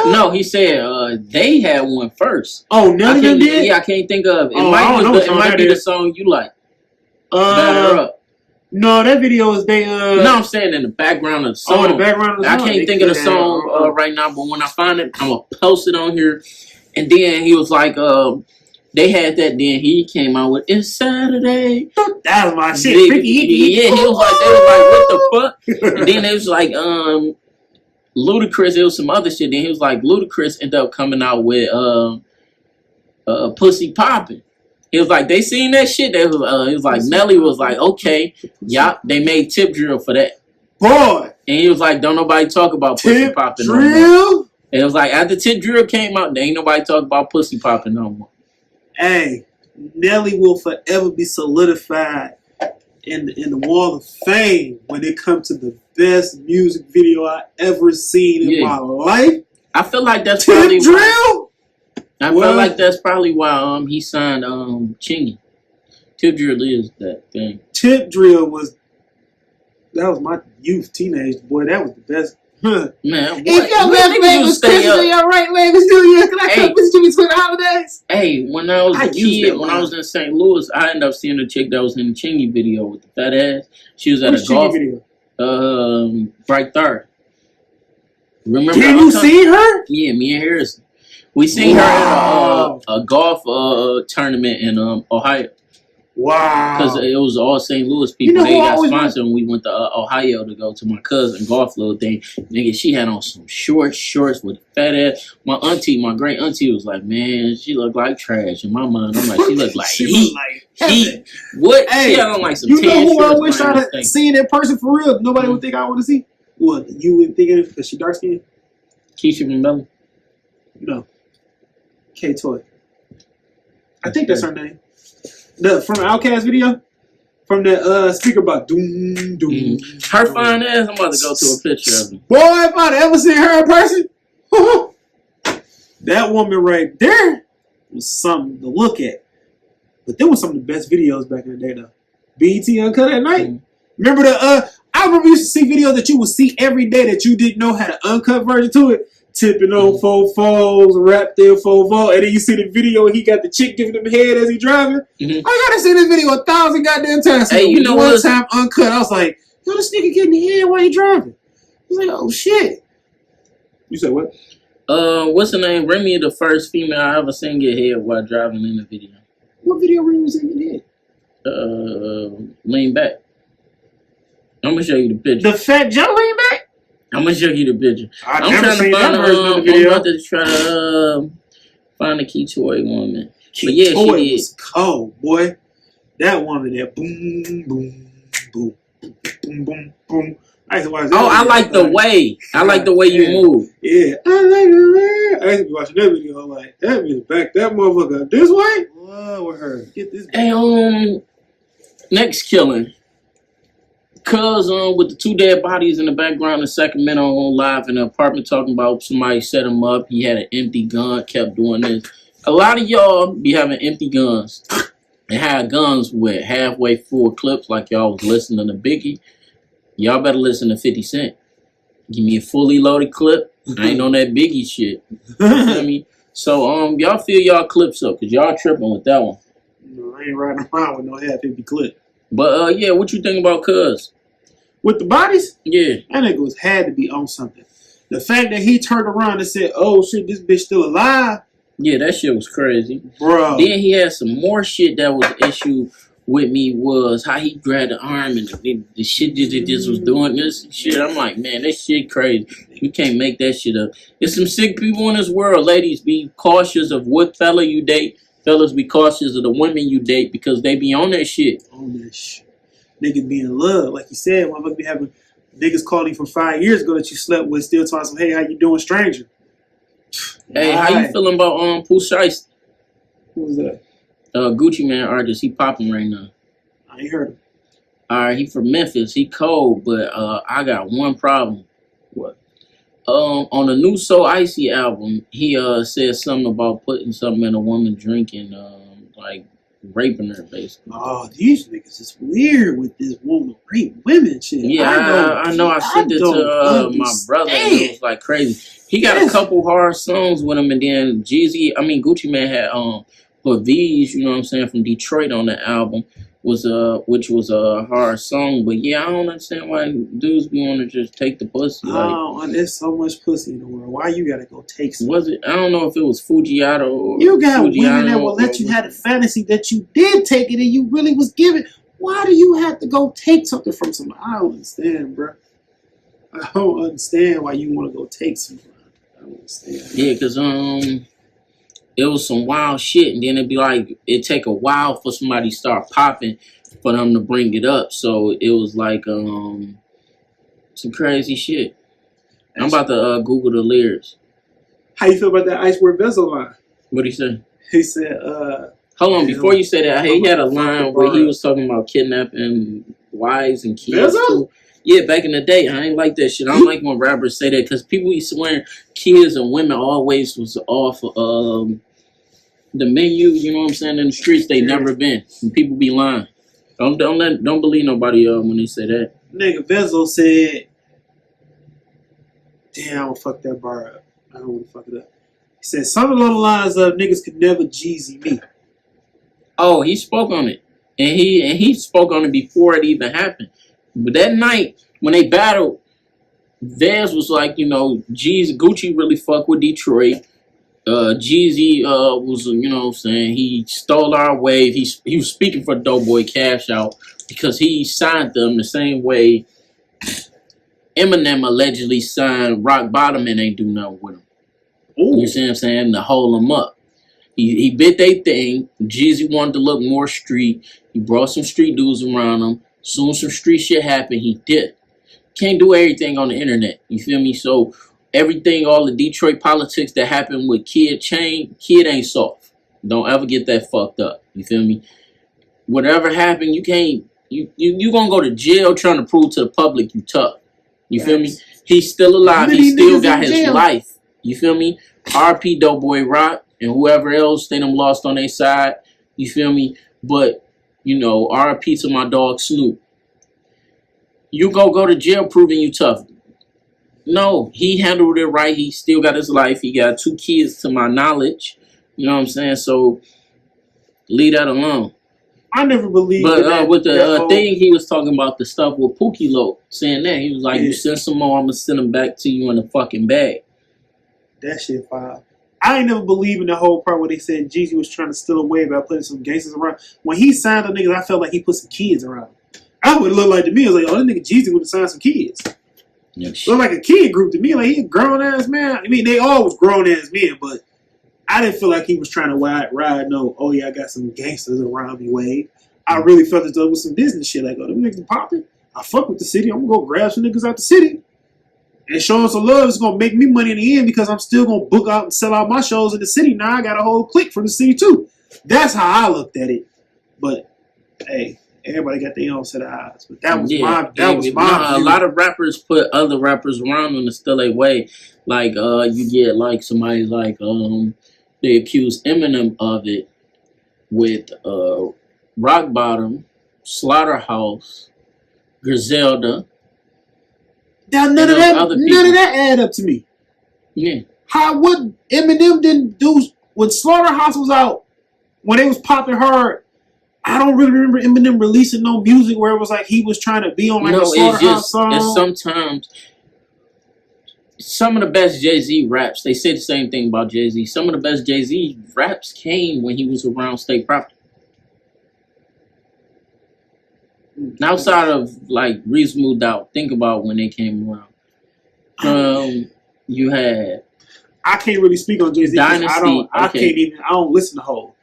No, he said they had one first. Oh, none of them did? Yeah, I can't think of it. It might be the song you like. Batter Up. No, that video is they. No, I'm saying in the background of the song. Oh, in the background of the I song. can't think of the song right now, but when I find it, I'm gonna post it on here. And then he was like, they had that. Then he came out with "It's Saturday." That was my shit. Nigga, Freaky Icky. yeah, he was like, they was like, what the fuck? And then it was like, Ludacris. It was some other shit. Then he was like, Ludacris ended up coming out with "Pussy Poppin'." He was like, they seen that shit. They was, he was like, Nelly was like, okay, yeah, they made Tip Drill for that. Boy. And he was like, don't nobody talk about Pussy Tip Poppin' no Drill. more. And it was like, after Tip Drill came out, there ain't nobody talk about Pussy Poppin' no more. Hey, Nelly will forever be solidified in the wall of fame when it comes to the best music video I ever seen in my life. I feel like that's Tip probably Drill. I feel like that's probably why he signed Chingy. Tip Drill is that thing. Tip Drill was my youth, teenage boy. That was the best. Man, if your left leg was Christmas and your right leg was New Year, can I come visit you between the holidays? Hey, when I was a kid, when I was in St. Louis, I ended up seeing a chick that was in the Chingy video with the fat ass. She was at a golf video. Bright Third. Remember? Can you see her? Yeah, me and Harrison. We seen her at a golf tournament in Ohio. Wow. Because it was all St. Louis people. They got sponsored and we went to Ohio to go to my cousin golf little thing. Nigga, she had on some shorts with a fat ass. My great auntie was like, man, she looked like trash. In my mind, I'm like, she looked like heat. Heat. What? Hey, she had on like some you know who I shorts, wish I had seen in person for real? Nobody would think I want to see. What? You would think it because she dark skinned? Keisha from Melly? No. K-Toy. I think that's her name. From the Outkast video? From the speaker about doom, doom. Her fine ass, I'm about to go to a picture of her. Boy, if I'd ever seen her in person, that woman right there was something to look at. But there was some of the best videos back in the day, though. BET Uncut at Night. Remember I remember you used to see videos that you would see every day that you didn't know had an uncut version to it. Tipping on 4-4s, rap there 4-4, and then you see the video and he got the chick giving him head as he driving. I gotta see this video 1,000 goddamn times. Hey, you know one time uncut, I was like, yo, this nigga getting head while he driving. I was like, oh shit. You said what? What's her name? Remy, the first female I ever seen get head while driving in the video. What video Remy was in your head? Lean Back. I'm gonna show you the picture. The Fat Joe Lean Back? I'm gonna show you the picture. I'm trying to find the video. I'm about to try to find a K-Toy woman. But yeah, she was cold, boy. That woman there, boom, boom, boom, boom, boom, boom. I used to watch that. I like the way. I like the way you move. Yeah, I like the way. I used to be watching that video. I'm like, that means back that motherfucker this way. Whoa, with her. Get this. Hey, next killing. Cuz with the 2 dead bodies in the background in Sacramento on live in the apartment talking about somebody set him up. He had an empty gun, kept doing this. A lot of y'all be having empty guns and had guns with halfway full clips like y'all was listening to Biggie. Y'all better listen to 50 Cent. Give me a fully loaded clip. I ain't on that Biggie shit. You know me? So y'all fill y'all clips up because y'all tripping with that one. No, I ain't riding around with no half-empty clip. But yeah, what you think about Cuz? With the bodies? Yeah. That nigga had to be on something. The fact that he turned around and said, oh shit, this bitch still alive. Yeah, that shit was crazy. Bro. Then he had some more shit that was an issue with me was how he grabbed the arm and the shit that just was doing this shit. I'm like, man, that shit crazy. You can't make that shit up. There's some sick people in this world. Ladies, be cautious of what fella you date. Fellas, be cautious of the women you date because they be on that shit. On that shit. Niggas be in love. Like you said, motherfuckers be having niggas calling from 5 years ago that you slept with, still talking some, hey, how you doing, stranger? Hey, how you feeling about Pooh Shiesty? Who's that? Gucci Man artist. He popping right now. I ain't heard him. Alright, he from Memphis. He cold, but I got one problem. What? On the new So Icy album, he said something about putting something in a woman drinking, like raping her, basically. Oh, these niggas is weird with this woman rape women shit. Yeah, I know. I sent it to my brother, and it was like crazy. He got a couple hard songs with him, and then Gucci Mane had put V's, you know what I'm saying, from Detroit on the album. which was a hard song. But yeah, I don't understand why dudes be want to just take the pussy. Like, Oh, there's so much pussy in the world. Why you gotta go take some? was it? I don't know if it was Fujiato or You got women that Fujiano will let or- you have the fantasy that you did take it and you really was given. Why do you have to go take something from somebody? I don't understand, bro. I don't understand why you want to go take something. I don't understand. Yeah, cause it was some wild shit, and then it'd be like it take a while for somebody to start popping for them to bring it up. So it was like some crazy shit. I'm about to Google the lyrics. How you feel about that Iceberg Vessel line? What he say? He said, Hold on, Yeah, before you say that, he had a I'm gonna line fuck where he the was talking about kidnapping wives and kids. Vessel? Too. Yeah, back in the day, I ain't like that shit. I don't like when rappers say that because people be swearing kids and women always was off the menu. You know what I'm saying? In the streets, they never been. And people be lying. Don't believe nobody when they say that. nigga Vessel said, damn, I'm gonna fuck that bar up. I don't want to fuck it up. He said, something along the lines of niggas could never Jeezy me. Oh, he spoke on it, and he spoke on it before it even happened. But that night when they battled, Vaz was like, you know, Gucci really fuck with Detroit. Jeezy was, you know what I'm saying, he stole our wave. He was speaking for Doughboy Cash Out because he signed them the same way Eminem allegedly signed Rock Bottom and ain't do nothing with him. Ooh. You see what I'm saying? To hold him up. He bit they thing. Jeezy wanted to look more street. He brought some street dudes around him. Soon some street shit happened, he dipped. Can't do everything on the internet. You feel me? So everything, all the Detroit politics that happened with Kid ain't soft. Don't ever get that fucked up. You feel me? Whatever happened, you can't. You gonna go to jail trying to prove to the public you tough. You feel me? He's still alive. He Many still niggas got in his jail. life. You feel me? RP Doughboy Rock and whoever else they done lost on their side. You feel me? But you know, RP to my dog Snoop. You go to jail proving you tough. No, he handled it right. He still got his life. He got 2 kids to my knowledge. You know what I'm saying? So leave that alone. I never believed But that. with the that whole- thing, he was talking about the stuff with Pookie Loc, saying that. He was like, Yeah. you send some more, I'm going to send them back to you in a fucking bag. That shit fire. I ain't never believed in the whole part where they said Jeezy was trying to steal away by putting some gangsters around. When he signed the niggas, I felt like he put some kids around. I would look like to me, I was like, oh, that nigga Jeezy would have signed some kids. Yeah, Look like a kid group to me. Like, he a grown ass man. I mean, they all was grown ass men, but I didn't feel like he was trying to ride no, oh yeah, I got some gangsters around me wave. I really felt as though it was some business shit. Like, oh, them niggas popping. I fuck with the city. I'm gonna go grab some niggas out the city. And showing some love is gonna make me money in the end because I'm still gonna book out and sell out my shows in the city. Now I got a whole clique from the city too. That's how I looked at it. But hey, everybody got their own set of eyes. But that was my A view. lot of rappers put other rappers around them to steal their way. Like you get like somebody like they accuse Eminem of it with Rock Bottom, Slaughterhouse, Griselda. Now, and those other none people. of that add up to me. Yeah. How what Eminem didn't do when Slaughterhouse was out, when they was popping hard. I don't really remember Eminem releasing no music where it was like he was trying to be on like No, a it's Slaughterhouse just song. it's sometimes some of the best Jay-Z raps, they say the same thing about Jay-Z. Some of the best Jay-Z raps came when he was around State Property. Outside of like Reasonable Doubt, think about when they came around. You had I can't really speak on Jay-Z. Dynasty, I okay. can't even. I don't listen to whole.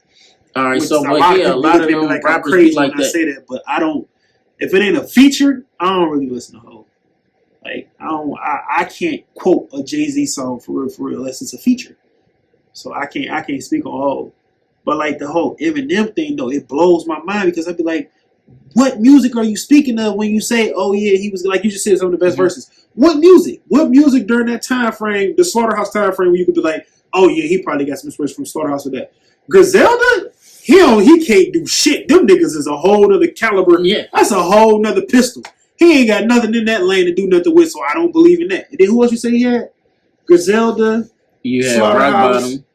all right, Which so is but yeah, a lot of them like I'm rappers crazy be like when I that. say that, but I don't. If it ain't a feature, I don't really listen to whole. Like I don't. I can't quote a Jay-Z song for real unless it's a feature. So I can't speak on whole. But like the whole Eminem thing though, it blows my mind because I'd be like, what music are you speaking of when you say, oh yeah, he was like you just said some of the best verses. What music? What music during that time frame, the Slaughterhouse time frame, where you could be like, oh yeah, he probably got some inspiration from Slaughterhouse with that. Griselda, he can't do shit. Them niggas is a whole nother caliber. Yeah. That's a whole nother pistol. He ain't got nothing in that lane to do nothing with, so I don't believe in that. And then who else you say he had? Griselda, You had Rock Slaughterhouse. Bottom.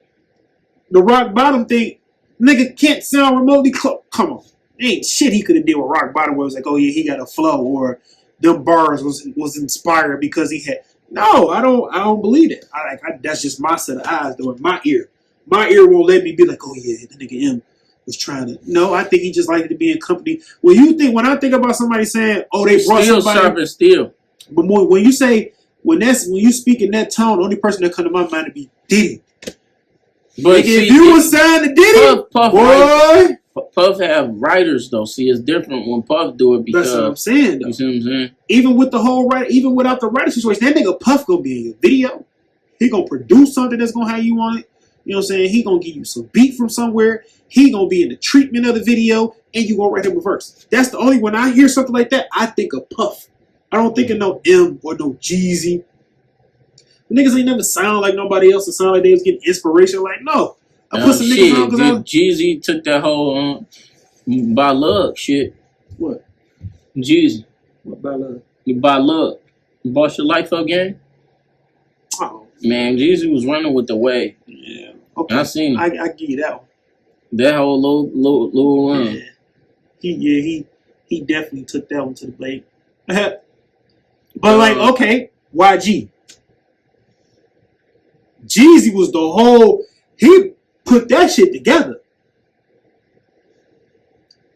The Rock Bottom thing, nigga can't sound remotely close. Come on. ain't shit he could have did with Rock Bottom where it was like, oh yeah, he got a flow, or them bars was inspired because he had. No, I don't believe it. That's just my set of eyes though. In my ear won't let me be like, oh yeah, the nigga M was trying to. No, I think he just liked to be in company. When I think about somebody saying, oh, they brought Still somebody, sharp and still. but more, when you speak in that tone, the only person that come to my mind would be Diddy. But Nigga, if you was signed to Diddy, boy. Puff have writers though. See, it's different when Puff do it because That's what I'm saying. Though. You see what I'm saying? Even with the whole even without the writing situation, that nigga Puff gonna be in your video. He gonna produce something that's gonna have you on it. You know what I'm saying? He gonna give you some beat from somewhere. He gonna be in the treatment of the video, and you gonna write him a verse. That's the only when I hear something like that, I think of Puff. I don't think of no M or no Jeezy. The niggas ain't never sound like nobody else. It sound like they was getting inspiration. Like no. I put some niggas on because Jeezy took that whole by luck shit. What? Jeezy. What by luck? By luck. You bought your life up game? Oh. Man, Jeezy was running with the way. Yeah. Okay. I seen it. I give you that one. That whole little run. Yeah. He definitely took that one to the blade. But like, okay, YG. Jeezy was the whole. He put that shit together.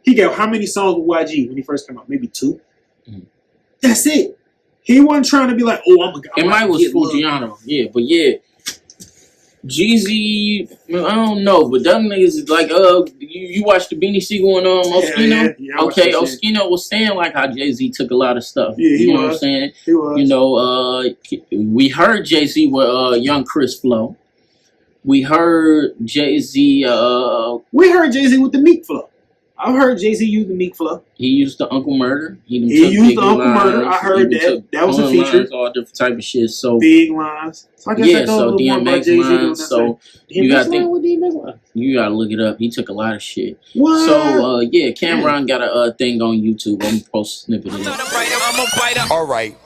He got how many songs with YG when he first came out? Maybe 2. Mm-hmm. That's it. He wasn't trying to be like, oh, I'm a guy. It might was Fujiano. Yeah, but yeah. Jeezy, I don't know, but them niggas is like, you watched the Beanie Siegel and Oskino? Yeah, okay, Oskino was saying like how Jay-Z took a lot of stuff. Yeah, you know what I'm saying? He was. You know, we heard Jay-Z with Young Chris Flow. We heard Jay-Z. We heard Jay-Z with the Meek Flow. I've heard Jay-Z use the Meek Flow. He used the Uncle Murder. He used the Uncle Murder. I heard that. That was a feature. Lines, all different type of shit. So big lines. So I guess yeah. So DMX lines. So you got you gotta look it up. He took a lot of shit. What? So yeah, Cameron got a thing on YouTube. I'm gonna post a snippet of it. All right,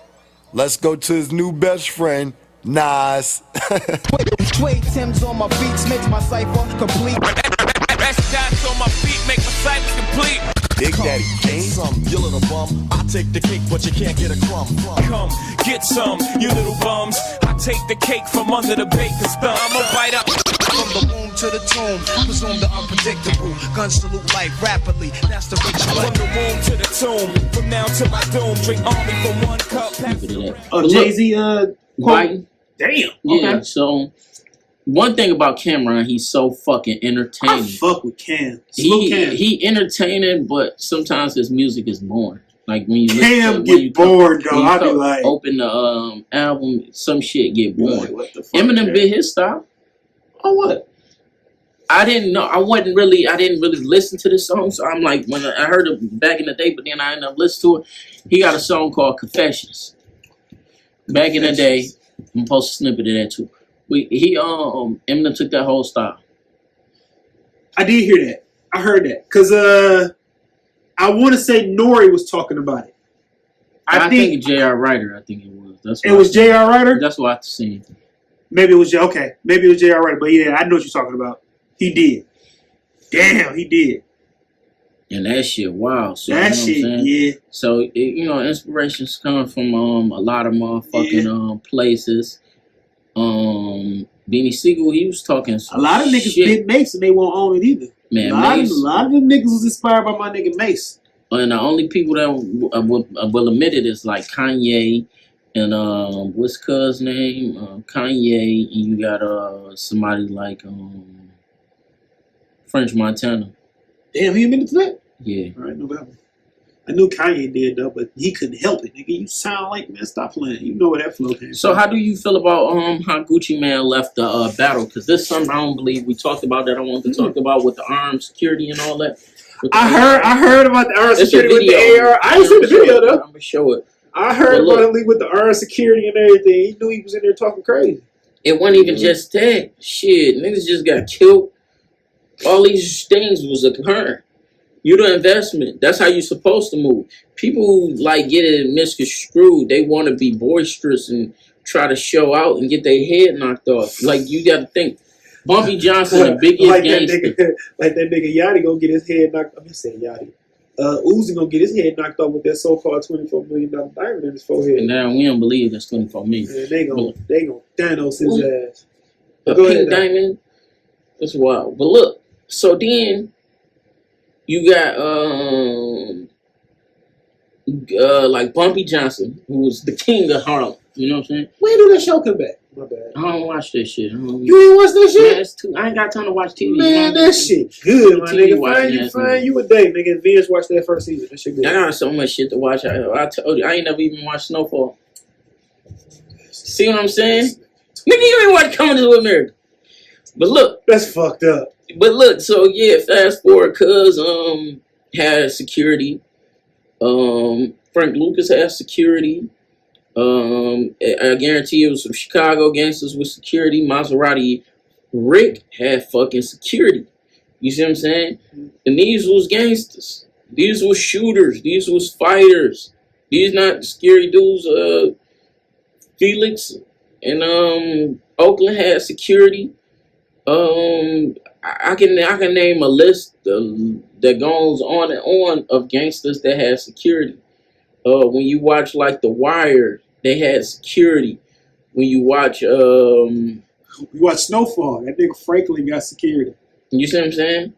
let's go to his new best friend, Nas. Suede Tim's on my beats makes my cipher complete. Rest dots on my feet make my cipher complete. Big Daddy Kane. Some, you little bum. I take the cake, but you can't get a crumb. Come, get some, you little bums. I take the cake from under the baker's thumb. I'ma bite up. From the womb to the tomb, presume the unpredictable. Guns salute life rapidly, that's the ritual. From the womb to the tomb, from now to my doom. Drink army from 1 cup. Jay-Z, Biden. Damn. Yeah, Okay. so one thing about Cameron, he's so fucking entertaining. I fuck with Cam. He entertaining, but sometimes his music is boring. Like when you Cam get bored though. I be like, open the album, some shit get boring. Like, what the fuck, Eminem bit his style. Oh what? I didn't know. I didn't really listen to the song. So I'm like, when I heard it back in the day, but then I ended up listening to it. He got a song called Confessions. Back in the day, I'm gonna post a snippet of that too. Eminem took that whole style. I did hear that. I heard that because I want to say Nori was talking about it. I think J.R. Ryder. I think it was. That's it was J.R. Ryder. That's what I've seen. Maybe it was okay. Maybe it was J.R. Ryder. But yeah, I know what you're talking about. He did. Damn, he did. And that shit, wow. So, that shit, yeah. So inspirations come from a lot of motherfucking places. Beanie Siegel, he was talking some a lot of niggas did Mace and they won't own it either. Man, a lot of them niggas was inspired by my nigga Mace. And the only people that will admit it is like Kanye and what's cuz name? Kanye, and you got somebody like French Montana. Damn, he admitted to that? Yeah. All right, no problem. I knew Kanye did though, but he couldn't help it. Nigga, you sound like, man, stop playing. You know where that flow came So from. how do you feel about how Gucci Mane left the battle? Because this summer I don't believe we talked about that. I want to talk about with the armed security and all that. I heard about the armed security with the AR. I ain't seen the video though. I'm gonna show it. I heard about him with the armed security and everything. He knew he was in there talking crazy. It wasn't even just that. Shit, niggas just got killed. All these things was occurring. You the investment. That's how you supposed to move. People who like get it misconstrued, they want to be boisterous and try to show out and get their head knocked off. Like you got to think, Bumpy Johnson, the biggest gangster. Like that nigga Yachty gonna get his head knocked. I'm just saying Yachty. Uzi gonna get his head knocked off with that so-called $24 million diamond in his forehead. And now we don't believe that's 24 million. And they gonna Thanos his ass. A Go pink ahead, diamond. That's wild. But look, so then you got like Bumpy Johnson, who was the king of Harlem. You know what I'm saying? When do that show come back? My bad. I don't watch that shit. You ain't watch that shit? Man, it's too, I ain't got time to watch TV. Man, that shit good, my TV nigga. watching Find you a day, nigga. Vince watched that first season. That shit good. I got so much shit to watch. I told you, I ain't never even watched Snowfall. See what I'm saying? Nigga, you ain't watch Coming to America. But look. That's fucked up. But look, so yeah, fast forward, cuz had security. Frank Lucas had security. I guarantee it was some Chicago gangsters with security. Maserati Rick had fucking security. You see what I'm saying? And these was gangsters. These was shooters. These was fighters. These not scary dudes. Felix and Oakland had security. I can name a list that goes on and on of gangsters that had security. When you watch like The Wire, they had security. When you watch Snowfall, that nigga Franklin got security. you see what I'm saying?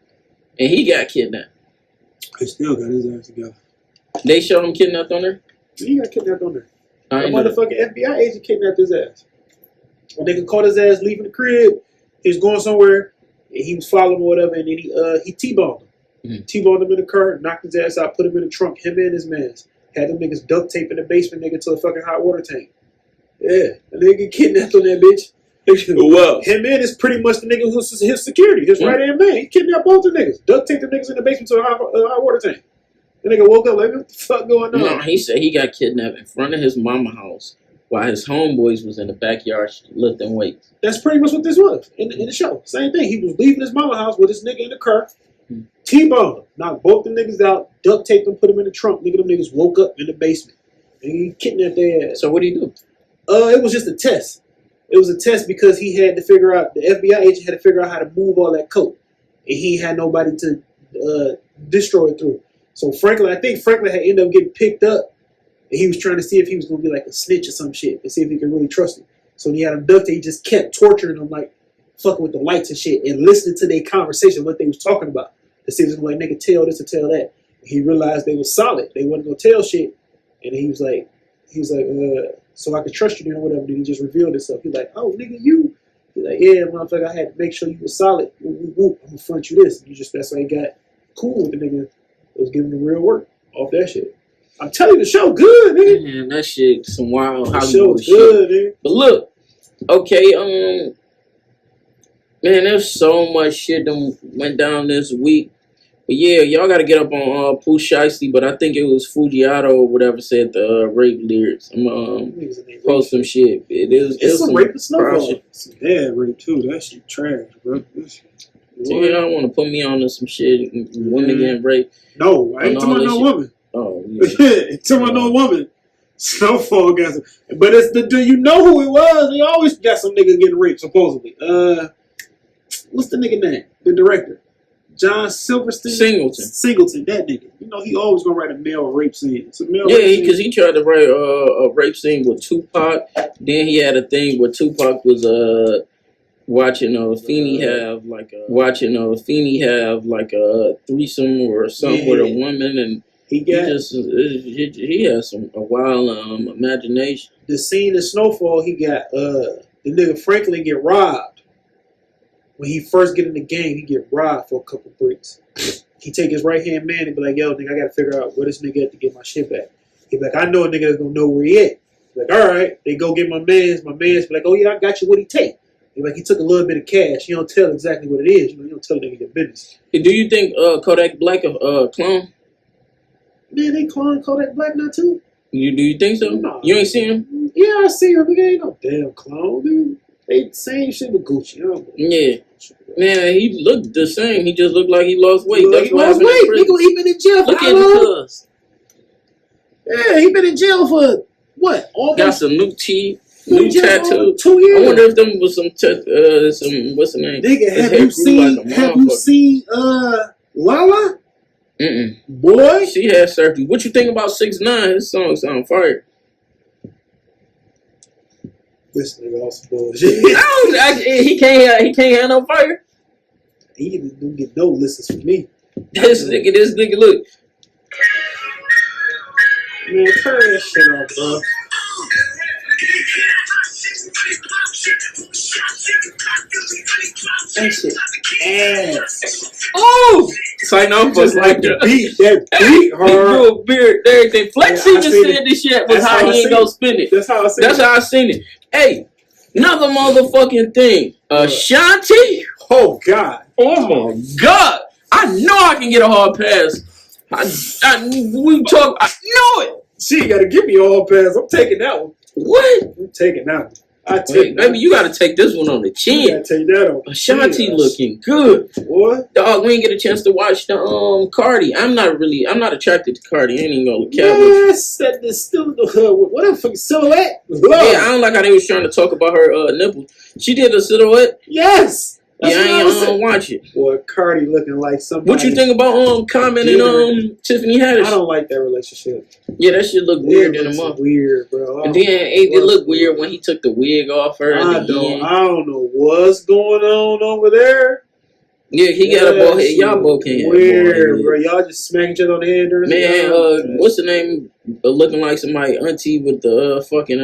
And he got kidnapped. He still got his ass together. They showed him kidnapped on there? He got kidnapped on there. I A ain't know. motherfucking FBI agent kidnapped his ass. When they caught his ass leaving the crib, he was going somewhere, and he was following him or whatever, and then he T-boned him. Mm-hmm. T-boned him in the car, knocked his ass out, put him in the trunk, him and his mans. Had them niggas duct tape in the basement, nigga, to a fucking hot water tank. Yeah, and they get kidnapped on that bitch. Wow. Him and is pretty much the nigga who's his security, his right hand man. He kidnapped both the niggas, duct taped the niggas in the basement to a hot water tank. The nigga woke up like, what the fuck going on? No, he said he got kidnapped in front of his mama house while his homeboys was in the backyard lifting weights. That's pretty much what this was in the show. Same thing. He was leaving his mama house with this nigga in the car. T-boned him, knocked both the niggas out, duct taped them, put them in the trunk. Nigga, them niggas woke up in the basement. And he kidnapped their ass. So what did he do? It was just a test. It was a test because he had to figure out, the FBI agent had to figure out how to move all that coke. And he had nobody to destroy it through. So I think Franklin had ended up getting picked up. And he was trying to see if he was going to be like a snitch or some shit. And see if he could really trust him. So when he had him duct taped, he just kept torturing him, like fucking with the lights and shit. And listening to their conversation, what they was talking about. To see if it was like, nigga, tell this or tell that. He realized they was solid. They wasn't going to tell shit. And he was like, so I could trust you then or whatever. Then he just revealed himself. He's like, oh, nigga, you. He's like, yeah, motherfucker, I had to make sure you were solid. I'm going to front you this. And that's why he got cool with the nigga that was giving him real work off that shit. I'm telling you, the show good, nigga. Man, that shit, some wild The show Hollywood good, shit. nigga. But look, okay, man, there's so much shit that went down this week. But yeah, y'all got to get up on Pooh Shiesty, but I think it was Fujiato or whatever said the rape lyrics. I'm post some shit. It's some rape and Snowfall. shit. Some bad rape too. That shit trash, bro. So y'all want to put me on to some shit, women getting raped? No, I ain't talking about no woman. Oh, yeah. Talking about no woman. Snowfall got some, but it's do you know who it was? He always got some nigga getting raped supposedly. What's the nigga name? The director, John Silverstein. Singleton, that nigga. You know he always gonna write a male rape scene. It's a male rape scene. Because he tried to write a rape scene with Tupac. Then he had a thing where Tupac was watching Feeny have like a threesome or something with a woman, and he has a wild imagination. The scene in Snowfall, he got the nigga Franklin get robbed. When he first get in the game, he get robbed for a couple bricks. He take his right hand man and be like, yo, nigga, I gotta figure out where this nigga at to get my shit back. He be like, I know a nigga that's gonna know where he at. He like, all right. They go get my man's be like, oh yeah, I got you. What he take? He like, he took a little bit of cash. You don't tell exactly what it is. You don't tell the nigga your business. Do you think Kodak Black a clone? Man, they clone Kodak Black now too. Do you think so? No. You ain't seen him? Yeah, I see him. Nigga ain't no damn clone, dude. They same shit with Gucci. Yeah. Man, he looked the same. He just looked like he lost weight. He lost weight. Nigga, he been in jail for Look how at long? his Yeah, he been in jail for what? Got some new teeth, new tattoo. 2 years. I wonder if them was some what's the name? Nigga, His have hair you grew seen like a motherfucker. Lala? Boy, She had surgery. What you think about 6ix9ine? His song sound fire. this nigga also bullshit. He can't have no fire. He didn't get no listens from me. This nigga, look. Man, turn that shit off, bro. That shit Ass. oh! Sign off Just like the beat. That beat hard. Real beard, everything. Flex Yeah, I even seen said it. this shit was That's how how I he ain't seen gonna it. spin it. That's how I see That's it. how I seen it. Hey, another motherfucking thing. Shanti. Oh, God. Oh my God. I know I can get a hard pass. I know it. She gotta give me all pass. I'm taking that one. What? I'm taking that one. I take Wait, that. baby, you gotta take this one on the You chin. gotta take that on. Shanti Yes. looking good. What? Dog, we ain't get a chance to watch the Cardi. I'm not attracted to Cardi. I ain't even gonna cap with you. Yes, that is still what a fucking silhouette. Yeah, I don't like how they was trying to talk about her nipple. She did a silhouette. Yes. That's Yeah, what I I was ain't saying. watch it. Boy, Cardi looking like somebody. What you think about Common and Tiffany Haddish? I don't like that relationship. Yeah, that shit look weird in a It month. looks weird, bro. And then it looked weird when he took the wig off her. I don't know what's going on over there. Yeah, he got a bald head. Y'all both can't. Weird, bro. Y'all just smacking each other on the head during Man, what's the name? Looking like somebody auntie with the fucking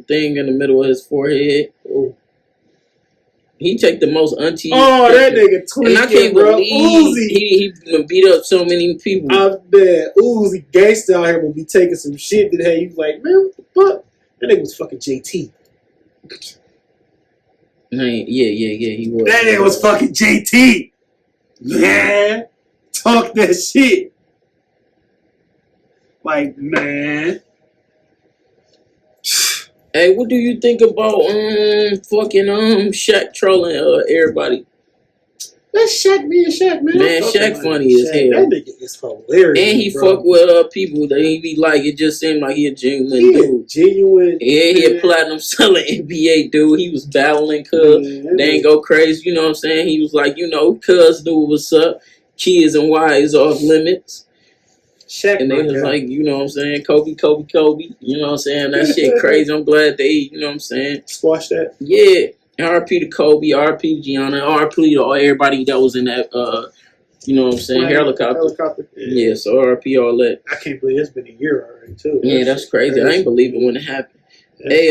thing in the middle of his forehead. Oh. He take the most auntie. Oh, that nigga And I tweaking, can't bro. believe Uzi. he beat up so many people. I bet Uzi gangsta out here will be taking some shit that hey, he's like, man, what the fuck? That nigga was fucking JT. Yeah, he was. That nigga was fucking JT. Yeah. Talk that shit. Like, man. Hey, what do you think about fucking Shaq trolling everybody? That's Shaq being Shaq, man. Man, Shaq funny as hell. That nigga is hilarious. And he bro. fuck with people that he be like. It just seemed like he a genuine He dude. a genuine. Yeah, he a platinum selling NBA dude. He was battling Cuz. Man, They ain't go crazy, you know what I'm saying? He was like, Cuz knew what's up. Kids and wives off limits. Shaq, And they was like, you know what I'm saying? Kobe. You know what I'm saying? That shit crazy. I'm glad they, you know what I'm saying? squash that. Yeah. RP to Kobe, RP to Gianna, RP to everybody that was in that, you know what I'm saying? Helicopter. Yeah, so RP all that. I can't believe it's been a year already, too. Yeah, that's crazy. I ain't believe it when it happened. Hey,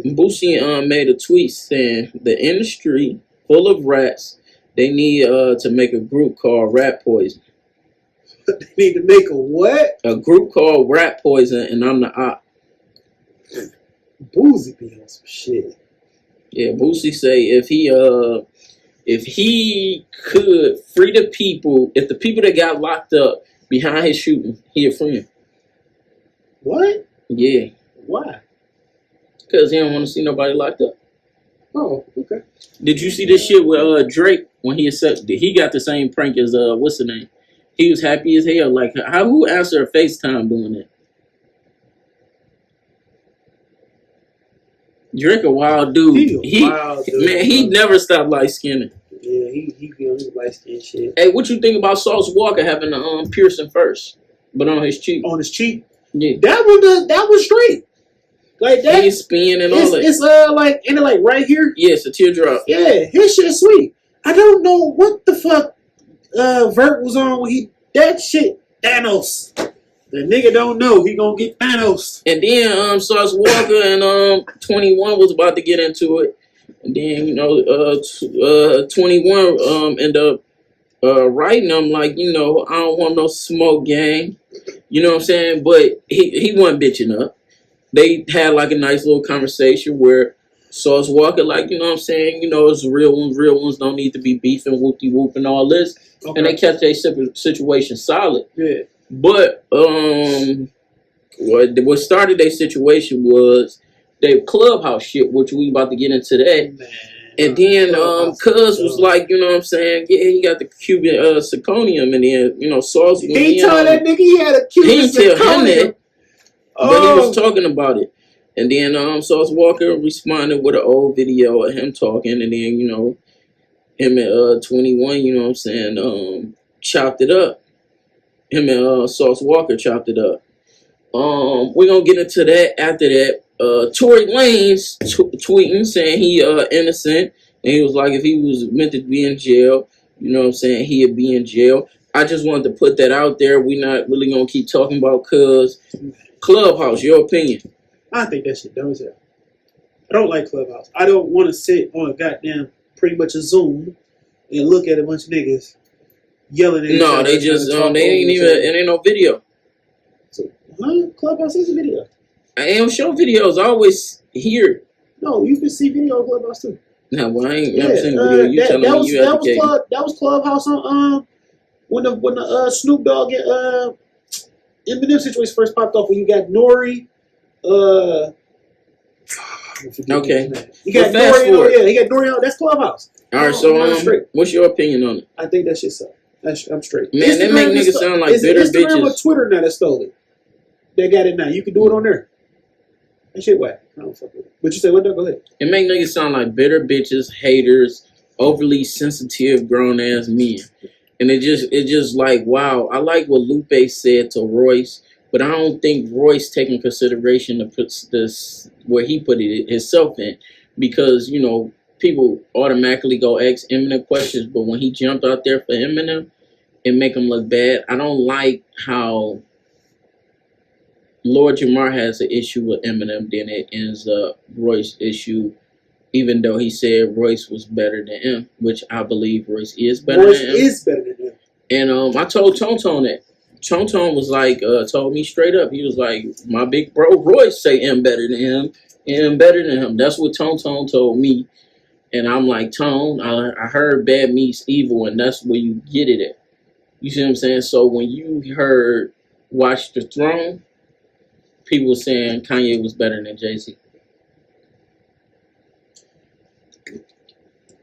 Boosie made a tweet saying the industry full of rats. They need to make a group called Rat Poison. They need to make a what? A group called Rat Poison, and I'm the op. Boozy be on some shit. Yeah, Boosie say if he could free the people, if the people that got locked up behind his shooting, he'd free him. What? Yeah, Why? because he don't want to see nobody locked up. Oh, okay. Did you see this shit with Drake when he accepted? He got the same prank as what's the name? He was happy as hell. Like, who answered a FaceTime doing that? Drake a wild dude. Man, he never stopped light skinning. Yeah, he be on his light skin shit. Hey, what you think about Sauce Walker having the piercing first, but on his cheek? On his cheek. Yeah, That was straight. Like that. he's spinning and all that. It's like ain't it like right here? Yeah, it's a teardrop. Yeah, his shit sweet. I don't know what the fuck Vert was on when that shit Thanos. The nigga don't know he gonna get Thanos. And then Sauce Walker and 21 was about to get into it, and then 21 ended up writing them like I don't want no smoke gang, you know what I'm saying? But he wasn't bitching up. They had like a nice little conversation where Sauce Walker like you know what I'm saying it's real ones don't need to be beefing whoopty whoop and all this, Okay. and they kept their situation solid. Yeah. But what started their situation was their clubhouse shit, which we about to get into that. Man, And then Cuz was like, you know what I'm saying? Yeah, he got the Cuban zirconium, and then Sauce. He told that nigga he had a Cuban He didn't tell him that, but he was Oh, talking about it. And then Sauce Walker responded with an old video of him talking, and then him and 21, you know what I'm saying, chopped it up. Him and Sauce Walker chopped it up. We're gonna get into that after that. Tory Lanez tweeting saying he innocent, and he was like, if he was meant to be in jail, you know what I'm saying, he'd be in jail. I just wanted to put that out there. We're not really gonna keep talking about cuz Clubhouse. Your opinion? I think that shit dumb as hell. I don't like Clubhouse. I don't want to sit on a goddamn pretty much a Zoom and look at a bunch of niggas yelling at each other. No, they just they ain't even. It ain't no video. So, Clubhouse is a video. I ain't show videos. I always hear. No, you can see video on Clubhouse too. No, well, I ain't never seen a video. You telling me you advocating? That was Clubhouse on when the Snoop Dogg and Eminem situation first popped off. When you got Nori, okay. You got fast Nori. forward. Yeah, he got Nori. That's Clubhouse. All right, so what's your opinion on it? I think that shit sucks. I'm straight. Man, they make niggas sound like bitter Instagram bitches. or Twitter now that stole it. They got it now. You can do it on there. That shit whack. I don't fuck with it. But you say what? Go ahead. It make niggas sound like bitter bitches, haters, overly sensitive grown ass men. And it just like, wow. I like what Lupe said to Royce, but I don't think Royce taking consideration to put this where he put it himself in, because you know people automatically go ask Eminem questions, but when he jumped out there for Eminem, it make him look bad. I don't like how Lord Jamar has an issue with Eminem, then it ends up Royce issue, even though he said Royce was better than him, which I believe Royce is better than him. Royce is better than him. And I told Tone that. Tone was like, told me straight up, he was like, my big bro Royce say M better than him, M better than him. That's what Tone told me. And I'm like, Tone, I heard bad meets evil, and that's where you get it at. You see what I'm saying? So when you heard Watch the Throne, people were saying Kanye was better than Jay-Z.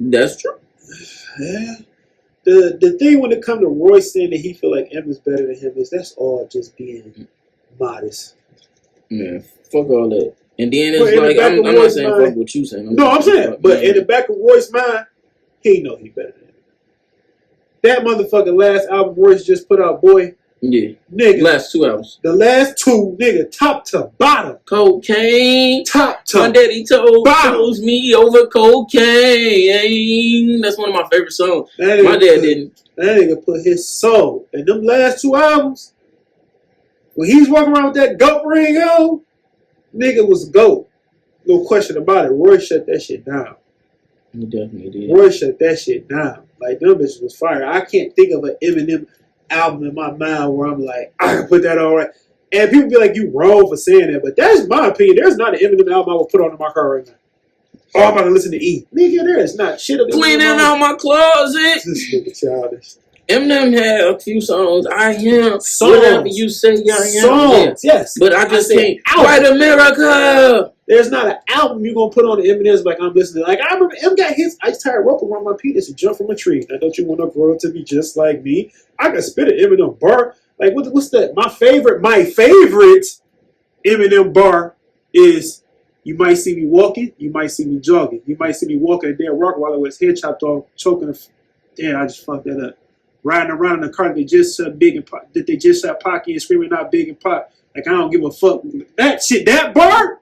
That's true. Yeah. The thing when it comes to Royce saying that he feel like M is better than him is that's all just being modest. Man, fuck all that. And then it's But like, I'm not saying fuck what you saying. I'm saying, but in the back of Royce's mind, he know he better than him. That motherfucking last album Royce just put out, boy. Yeah. Nigga. Last 2 albums. The last two, nigga, top to bottom. Cocaine. Top to My daddy bottom. chose me over cocaine. That's one of my favorite songs. My dad didn't. That nigga put his soul in them last 2 albums. When he's walking around with that goat ring on, nigga was GOAT. No question about it. Roy shut that shit down. He definitely did. Roy shut that shit down. Like, them bitches was fire. I can't think of an Eminem album in my mind where I'm like, I can put that on right. And people be like, you wrong for saying that. But that's my opinion. There's not an Eminem album I would put on in my car right now. Oh, I'm about to listen to E. Nigga, there is not shit of Cleaning out my closet. This nigga childish. Eminem had a few songs. I am. Songs. Whatever you say, I am. Songs, yes. But I just can't. album. White America. There's not an album you're going to put on the Eminem's like I'm listening. Like, I remember M got his ice tired rope around my penis and jump from a tree. Now, don't you want to grow up to be just like me? I can spit an Eminem bar. Like, what's that? My favorite Eminem bar is, you might see me walking, you might see me jogging. You might see me walking a damn rock while I was head chopped off, choking. Damn, I just fucked that up. Riding around in the car that they just shot Big and Pop, that they just shot Pocky and screaming out Big and Pop. Like, I don't give a fuck. That shit, that bar,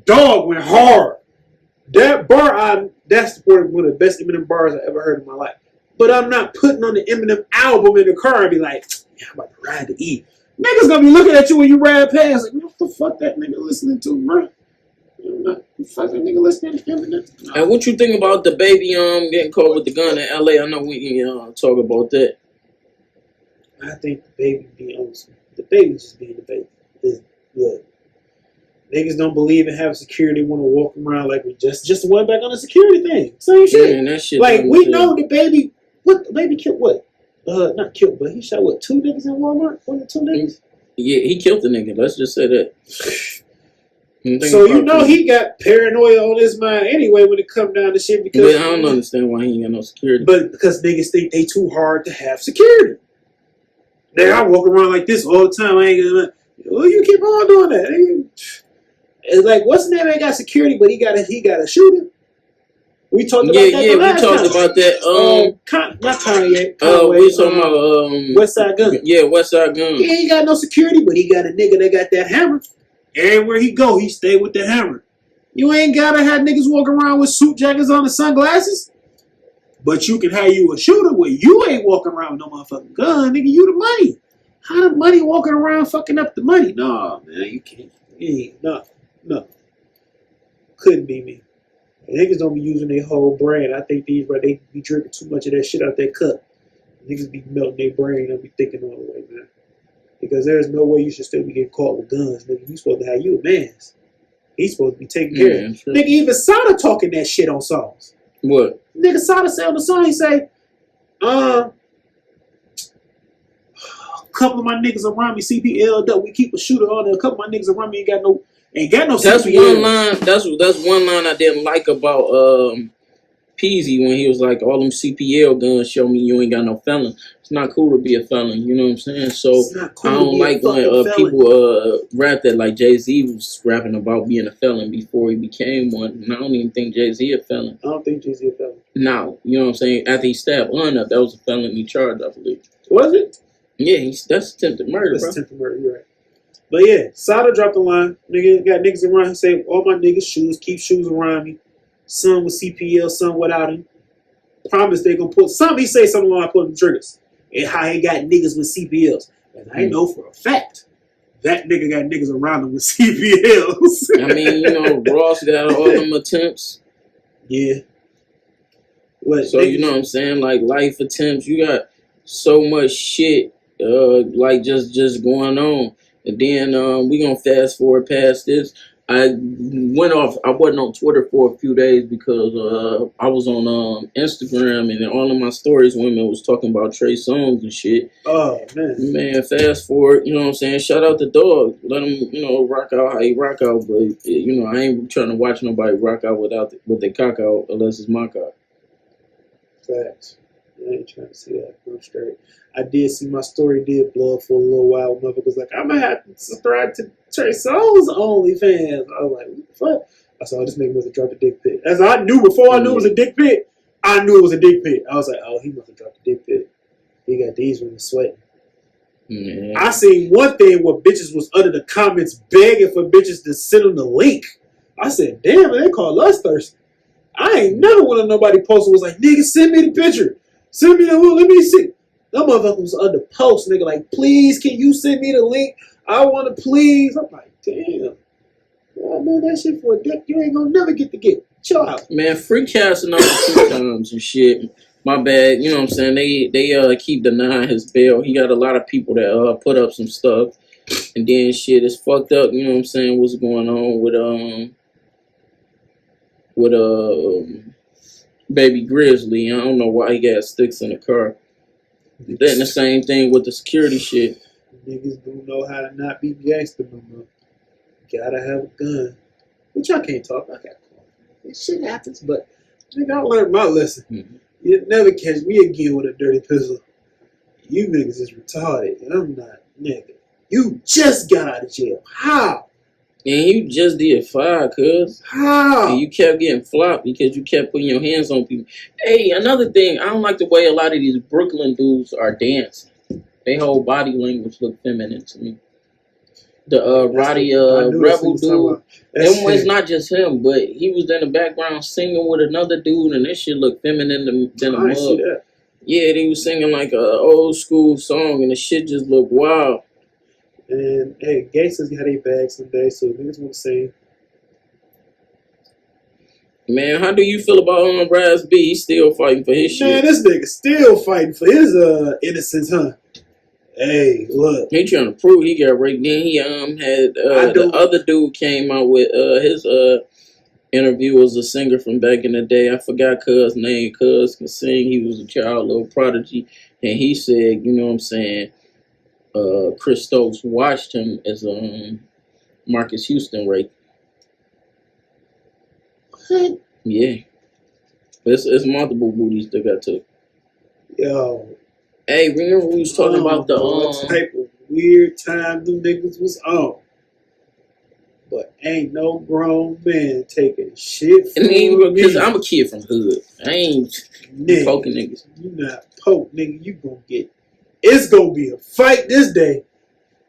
dog went hard. That bar, that's one of the best Eminem bars I ever heard in my life. But I'm not putting on the Eminem album in the car and be like, yeah, I'm about to ride to E. Niggas gonna be looking at you when you ride past, like, what the fuck that nigga listening to, bro? You know, fuck that nigga listening to Eminem. No. And what you think about the baby getting caught with the gun in LA? I know we can talk about that. I think the baby be on some. The baby's just being the baby. Look, niggas don't believe in having security. Want to walk around like we just went back on the security thing. Same shit. Man, that shit. Like we know the baby. What the baby killed? What? Not killed, but he shot what? 2 niggas in Walmart? One or 2 niggas? Yeah, he killed the nigga. Let's just say that. So you know he got paranoia on his mind anyway when it come down to shit because But I don't understand why he ain't got no security. But because niggas think they too hard to have security. Now I walk around like this all the time. I ain't gonna. Well, you keep on doing that. It's like what's the name? Ain't got security, but he got a shooter. We talked about Yeah, that yeah, the we last talked time. about that. Not Kanye. We was talking Conway, about West Side Gun. Yeah, West Side Gun. He ain't got no security, but he got a nigga that got that hammer. Everywhere he go, he stay with the hammer. You ain't gotta have niggas walk around with suit jackets on and sunglasses. But you can have you a shooter where you ain't walking around with no motherfucking gun, nigga. You the money. How the money walking around fucking up the money? No, man, you can't. No. Couldn't be me. Niggas don't be using their whole brain. I think they be drinking too much of that shit out their cup. Niggas be melting their brain and be thinking all the way, man. Because there's no way you should still be getting caught with guns, nigga. You supposed to have you a man's. He's supposed to be taking care of. Sure. Nigga, even Sada talking that shit on songs. What? Nigga, Sada say on the song, he say, a couple of my niggas around me, CPL, we keep a shooter on there. A couple of my niggas around me ain't got no That's CPL. one line. That's one line I didn't like about Peasy when he was like, all them CPL guns show me you ain't got no felon. It's not cool to be a felon, you know what I'm saying? So It's not cool I to don't be a like when fucking felon. people rap that like Jay-Z was rapping about being a felon before he became one. And I don't even think Jay-Z a felon. I don't think Jay-Z a felon. No, you know what I'm saying? After he stabbed Un up, that was a felony charge, I believe. Was it? Yeah, that's attempted murder, That's bro. attempted murder, you're right. But yeah, Sada dropped the line. Nigga got niggas around him say, all my niggas shoes, keep shoes around me. Some with CPL, some without him. Promise they gonna put some. He say something while I put them triggers. And how he got niggas with CPLs. And I know for a fact that nigga got niggas around him with CPLs. I mean, you know, Ross got all them attempts. Yeah. What, So, you know what I'm saying? Like, life attempts, you got so much shit, like, just going on. And then we gonna fast forward past this. I wasn't on Twitter for a few days because I was on Instagram, and in all of my stories, women was talking about Trey Songz and shit. Oh, man. Man, fast forward, you know what I'm saying? Shout out the dog. Let him, you know, rock out how he rock out. But, you know, I ain't trying to watch nobody rock out with their cock out unless it's my cock. Facts. I ain't trying to see that. I'm straight. I did see my story did blow up for a little while. Motherfuckers like, I'm gonna have to subscribe to Trey Songz OnlyFans. I was like, what the fuck? I saw this nigga must have dropped a dick pic. As I knew before I knew it was a dick pic, I knew it was a dick pic. I was like, oh, he must have dropped a dick pic. He got these women sweating. Yeah. I seen one thing where bitches was under the comments begging for bitches to send them the link. I said, damn, man, they call us thirsty. I ain't never wanted nobody post was like, nigga, send me the picture. Send me the link. Let me see. That motherfucker was under post, nigga, like, please, can you send me the link? I want to please. I'm like, damn. I know that shit for a dick. You ain't gonna never get to get. Chill out. Man, free casting out the 2 times and shit. My bad. You know what I'm saying? They keep denying his bail. He got a lot of people that put up some stuff. And then shit is fucked up. You know what I'm saying? What's going on with Baby Grizzly. I don't know why he got sticks in the car. Then the same thing with the security shit. Niggas don't know how to not be gangster no more. Gotta have a gun. Which I can't talk. I got caught. This shit happens, but nigga, I learned my lesson. Mm-hmm. You'll never catch me again with a dirty pistol. You niggas is retarded, and I'm not, nigga. You just got out of jail. How? And you just did 5, cuz. How? And you kept getting flopped because you kept putting your hands on people. Hey, another thing, I don't like the way a lot of these Brooklyn dudes are dancing. Their whole body language look feminine to me. The Roddy Rebel dude, it's not just him, but he was in the background singing with another dude, and this shit look feminine than a I see mug. that. Yeah, they was singing like a old school song, and the shit just looked wild. And hey, gangsters got a bag someday, so niggas want to sing. Man, how do you feel about Raz B? He's still fighting for his Man, shit. this nigga still fighting for his innocence, huh? Hey, look. He trying to prove he got raped. Then he had the other dude came out with his interview was a singer from back in the day. I forgot Cuz' name. Cuz can sing. He was a child little prodigy, and he said, you know what I'm saying, Chris Stokes watched him as Marcus Houston rape. What? Yeah, it's multiple booties that got took. Yo. Hey, remember we was talking about the what type of weird time them niggas was on. but ain't no grown man taking shit from And then, because me. I'm a kid from hood. I ain't Nigga, poking niggas. you not poke, nigga. You gonna get. It's gonna be a fight this day.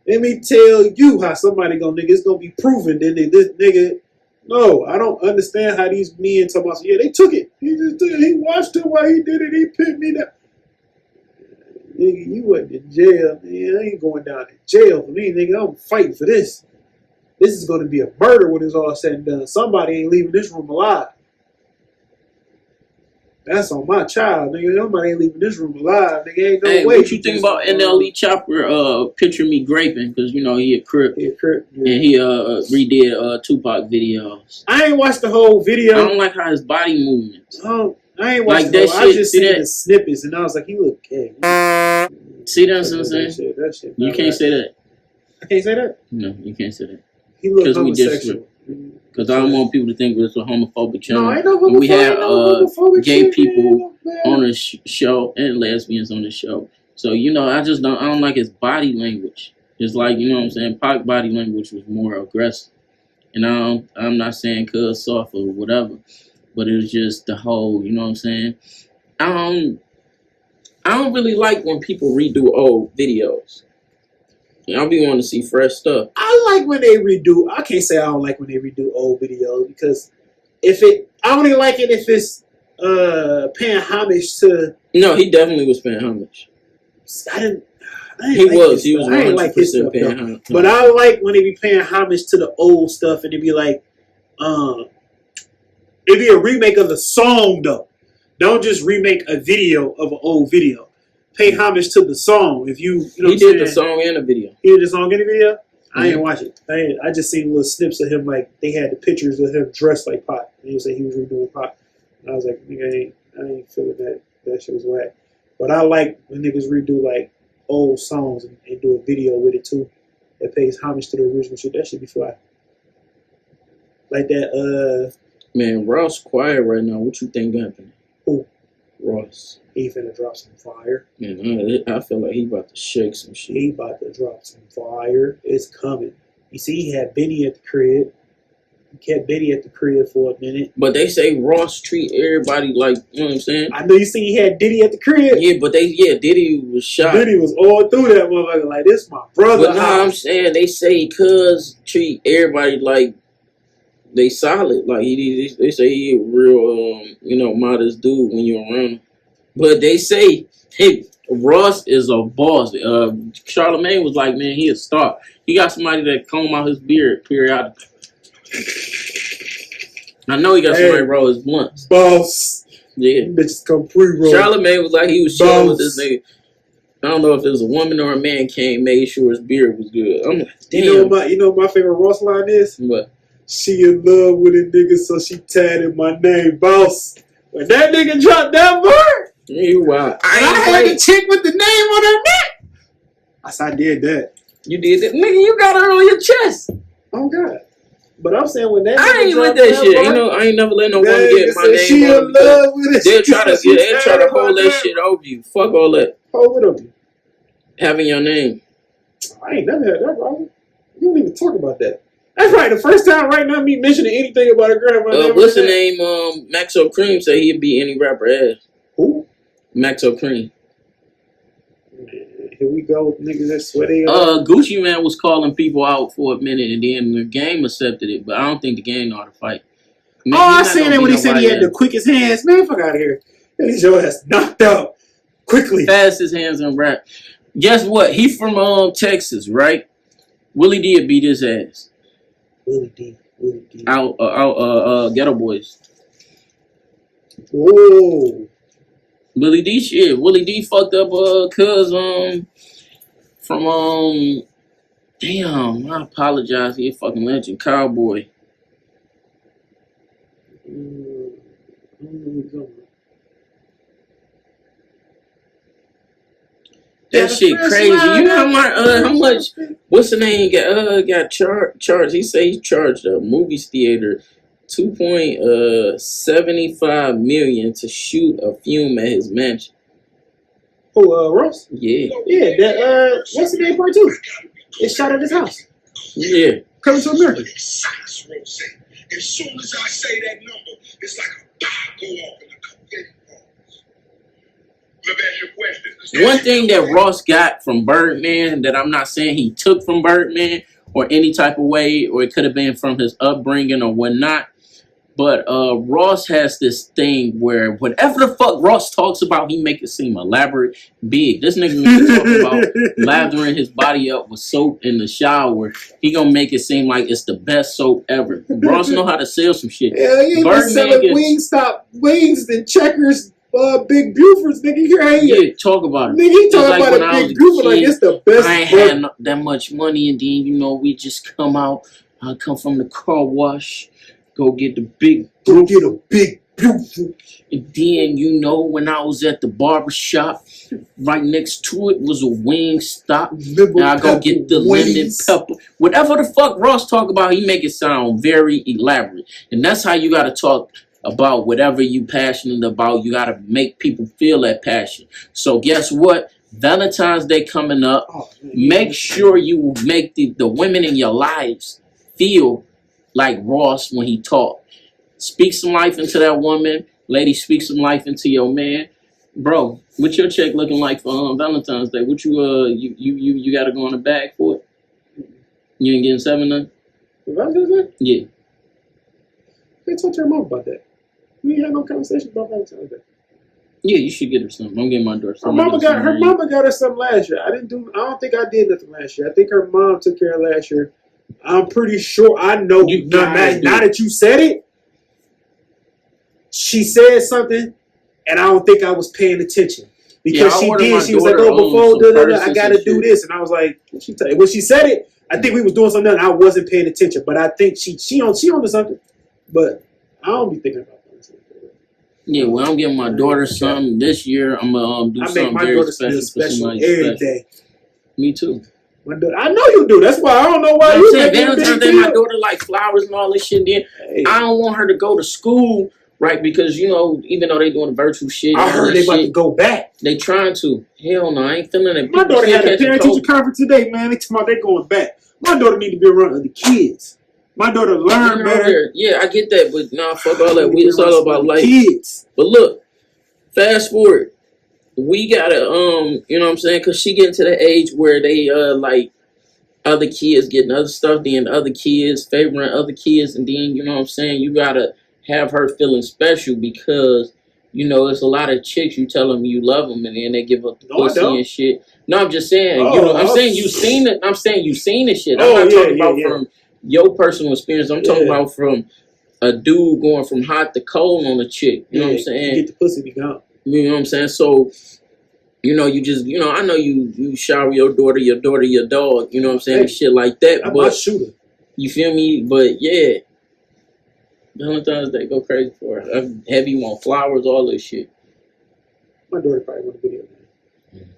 Let me tell you how somebody gonna nigga. It's gonna be proven that this nigga. No, I don't understand how these men talk about. Yeah, they took it. He just did it. He watched it while he did it. He pinned me down. Nigga, you went to jail, man. I ain't going down to jail for me, nigga. I'm fighting for this. This is gonna be a murder when it's all said and done. Somebody ain't leaving this room alive. That's on my child, nigga. Nobody ain't leaving this room alive, nigga. Ain't no Hey, way. what you think about NLE Chopper Picture Me Graping? Because, you know, he a Crip. Yeah, Kurt, yeah. And he redid Tupac videos. I ain't watched the whole I video. don't like how his body movements. I ain't watched Like the that whole. I shit, just see seen that? the snippets, and I was like, he look gay. See that what I'm That saying? shit. You not can't right. say that. I can't say that. No, you can't say that. He look 'Cause we homosexual. Because I don't want people to think it's a homophobic channel. No, ain't no And we homophobic. have no homophobic gay shit, people man. on the show and lesbians on the show. So, you know, I don't like his body language. It's like, you know what I'm saying? Pac body language was more aggressive. And I'm not saying cuz soft or whatever, but it was just the whole, you know what I'm saying? I don't really like when people redo old videos. I'll be wanting to see fresh stuff. I like when they redo. I can't say I don't like when they redo old videos because I only like it if it's paying homage to. No, he definitely was paying homage. I didn't He like was. his He was stuff. I didn't like his 100% stuff, paying though. homage. But I like when they be paying homage to the old stuff and they be like, it'd be a remake of the song though. Don't just remake a video of an old video. Pay homage to the song. If you know He did the song and the video. He did the song in the video. I ain't Mhm. watch it. I just seen little snips of him, like they had the pictures of him dressed like Pac. And he was saying he was redoing Pac. And I was like, nigga, I ain't feeling that. That shit was whack. But I like when niggas redo like old songs and do a video with it too. That pays homage to the original shit. That should be fly. Like that. Man, Ross quiet right now. What you think happened? Who? Ross. He finna drop some fire. Man, I feel like he about to shake some shit. He about to drop some fire. It's coming. You see, he had Benny at the crib. He kept Benny at the crib for a minute. But they say Ross treat everybody like, you know what I'm saying? I know you see he had Diddy at the crib. Yeah, but Diddy was shot. Diddy was all through that motherfucker. Like, this my brother. But nah, I'm saying they say cuz treat everybody like they solid. Like they say he a real you know, modest dude when you're around him. But they say hey, Ross is a boss. Charlamagne was like, man, he a star. He got somebody that comb out his beard periodically. I know he got somebody roll his blunts. Boss. Yeah. Bitches come pre-roll. Charlamagne was like he was chilling with this nigga. I don't know if it was a woman or a man came, made sure his beard was good. I'm like, damn. You know what my favorite Ross line is? What? She in love with a nigga, so she tatted my name, boss. When that nigga dropped that word, You wild. I had the chick with the name on her neck. I said, I did that. You did that, nigga. You got her on your chest. Oh God! But I'm saying when that I nigga ain't with dropped that shit. word, You know, I ain't never let no that woman get nigga my said name she on in love with it. They'll try to She hold tatted that my shit over you. Fuck all that. Hold it up. Having your name. I ain't never had that, brother. You don't even talk about that. That's right. The first time right now me mentioning anything about a girl. What's the name? Maxo Cream said he'd beat any rapper ass. Who? Maxo Cream. Here we go with niggas that sweaty. Gucci Man was calling people out for a minute, and then the game accepted it, but I don't think the game know how to fight. Man, I seen it when he said he had the quickest hands. Man, fuck out of here. His your ass knocked out quickly. Fastest hands in rap. Guess what? He from Texas, right? Willie D beat his ass. Willie D. Out Ghetto Boys. Whoa. Willie D shit. Willie D fucked up cuz from damn, I apologize, he a fucking legend. Cowboy. That shit crazy. You know how much what's the name got charged? He say he charged a movie theater $2.75 million to shoot a film at his mansion. Oh, Ross? Yeah. Yeah, that what's the name part two? It's shot at his house. Yeah. Coming to America. Precise, Rose. As soon as I say that number, it's like a bomb go off in the confetti balls. Let me ask you a question. One thing that Ross got from Birdman that I'm not saying he took from Birdman or any type of way, or it could have been from his upbringing or whatnot. But Ross has this thing where whatever the fuck Ross talks about, he make it seem elaborate, big. This nigga when he talk about lathering his body up with soap in the shower, he gonna make it seem like it's the best soap ever. Ross know how to sell some shit. Yeah, he ain't been selling wings and Checkers, Big Bufords, nigga. Yeah, talk about it. Nigga, he Just talking like about when a I was Big a Buford like kid, it's the best. I ain't had that much money, and then we just come out. I come from the car wash, go get the big Go get a Big Buford. And then, when I was at the barber shop, right next to it was a wing stop. And I go get the lemon pepper. Whatever the fuck Ross talk about, he make it sound very elaborate. And that's how you gotta talk about whatever you passionate about. You gotta make people feel that passion. So guess what? Valentine's Day coming up. Make sure you make the women in your lives feel like Ross when he talk. Speak some life into that woman. Lady, speak some life into your man. Bro, what's your check looking like for Valentine's Day? What you gotta go in the bag for it? You ain't getting 7 none? Valentine's Day? Yeah. They talked to her mom about that. We ain't had no conversation about Valentine's Day. Yeah, you should get her something. I'm getting my daughter Her something. mama got her something last year. I don't think I did nothing last year. I think her mom took care of last year. I'm pretty sure I know. Now that you said it, she said something, and I don't think I was paying attention. Because she did. She was like, "Oh, before I gotta do this," and I was like, when she said it, I think we was doing something, and I wasn't paying attention. But I think she on to something. But I don't be thinking about that. Yeah, well, I'm getting my daughter something this year. I'm gonna do something very special for somebody every day. Me too. My daughter, I know you do. That's why I don't know why you saying Valentine's Day. My daughter like flowers and all this shit. Then I don't want her to go to school. Right, because even though they doing the virtual shit, I heard they about to go back. They trying to. Hell no, I ain't feeling it. My daughter had a parent-teacher conference today, man. They talking about they going back. My daughter need to be around other kids. My daughter learn better. Yeah, I get that, but nah, fuck all that. It's all about life. Kids. But look, fast forward. We gotta you know what I'm saying? Cause she getting to the age where they like other kids getting other stuff, then other kids favoring other kids, and then you know what I'm saying? You gotta have her feeling special because it's a lot of chicks you tell them you love them and then they give up the pussy and shit. No, I'm just saying. I'm saying you seen it. I'm saying you seen the shit. I'm not talking about from your personal experience. I'm talking about from a dude going from hot to cold on a chick. You know what I'm saying? Get the pussy be gone. You know what I'm saying? So you just I know you shower your daughter, your dog. You know what I'm saying? And shit like that. I'm not shooting. You feel me? But yeah. Valentine's Day, go crazy for her. Heavy on flowers, all this shit. My daughter probably want a video game.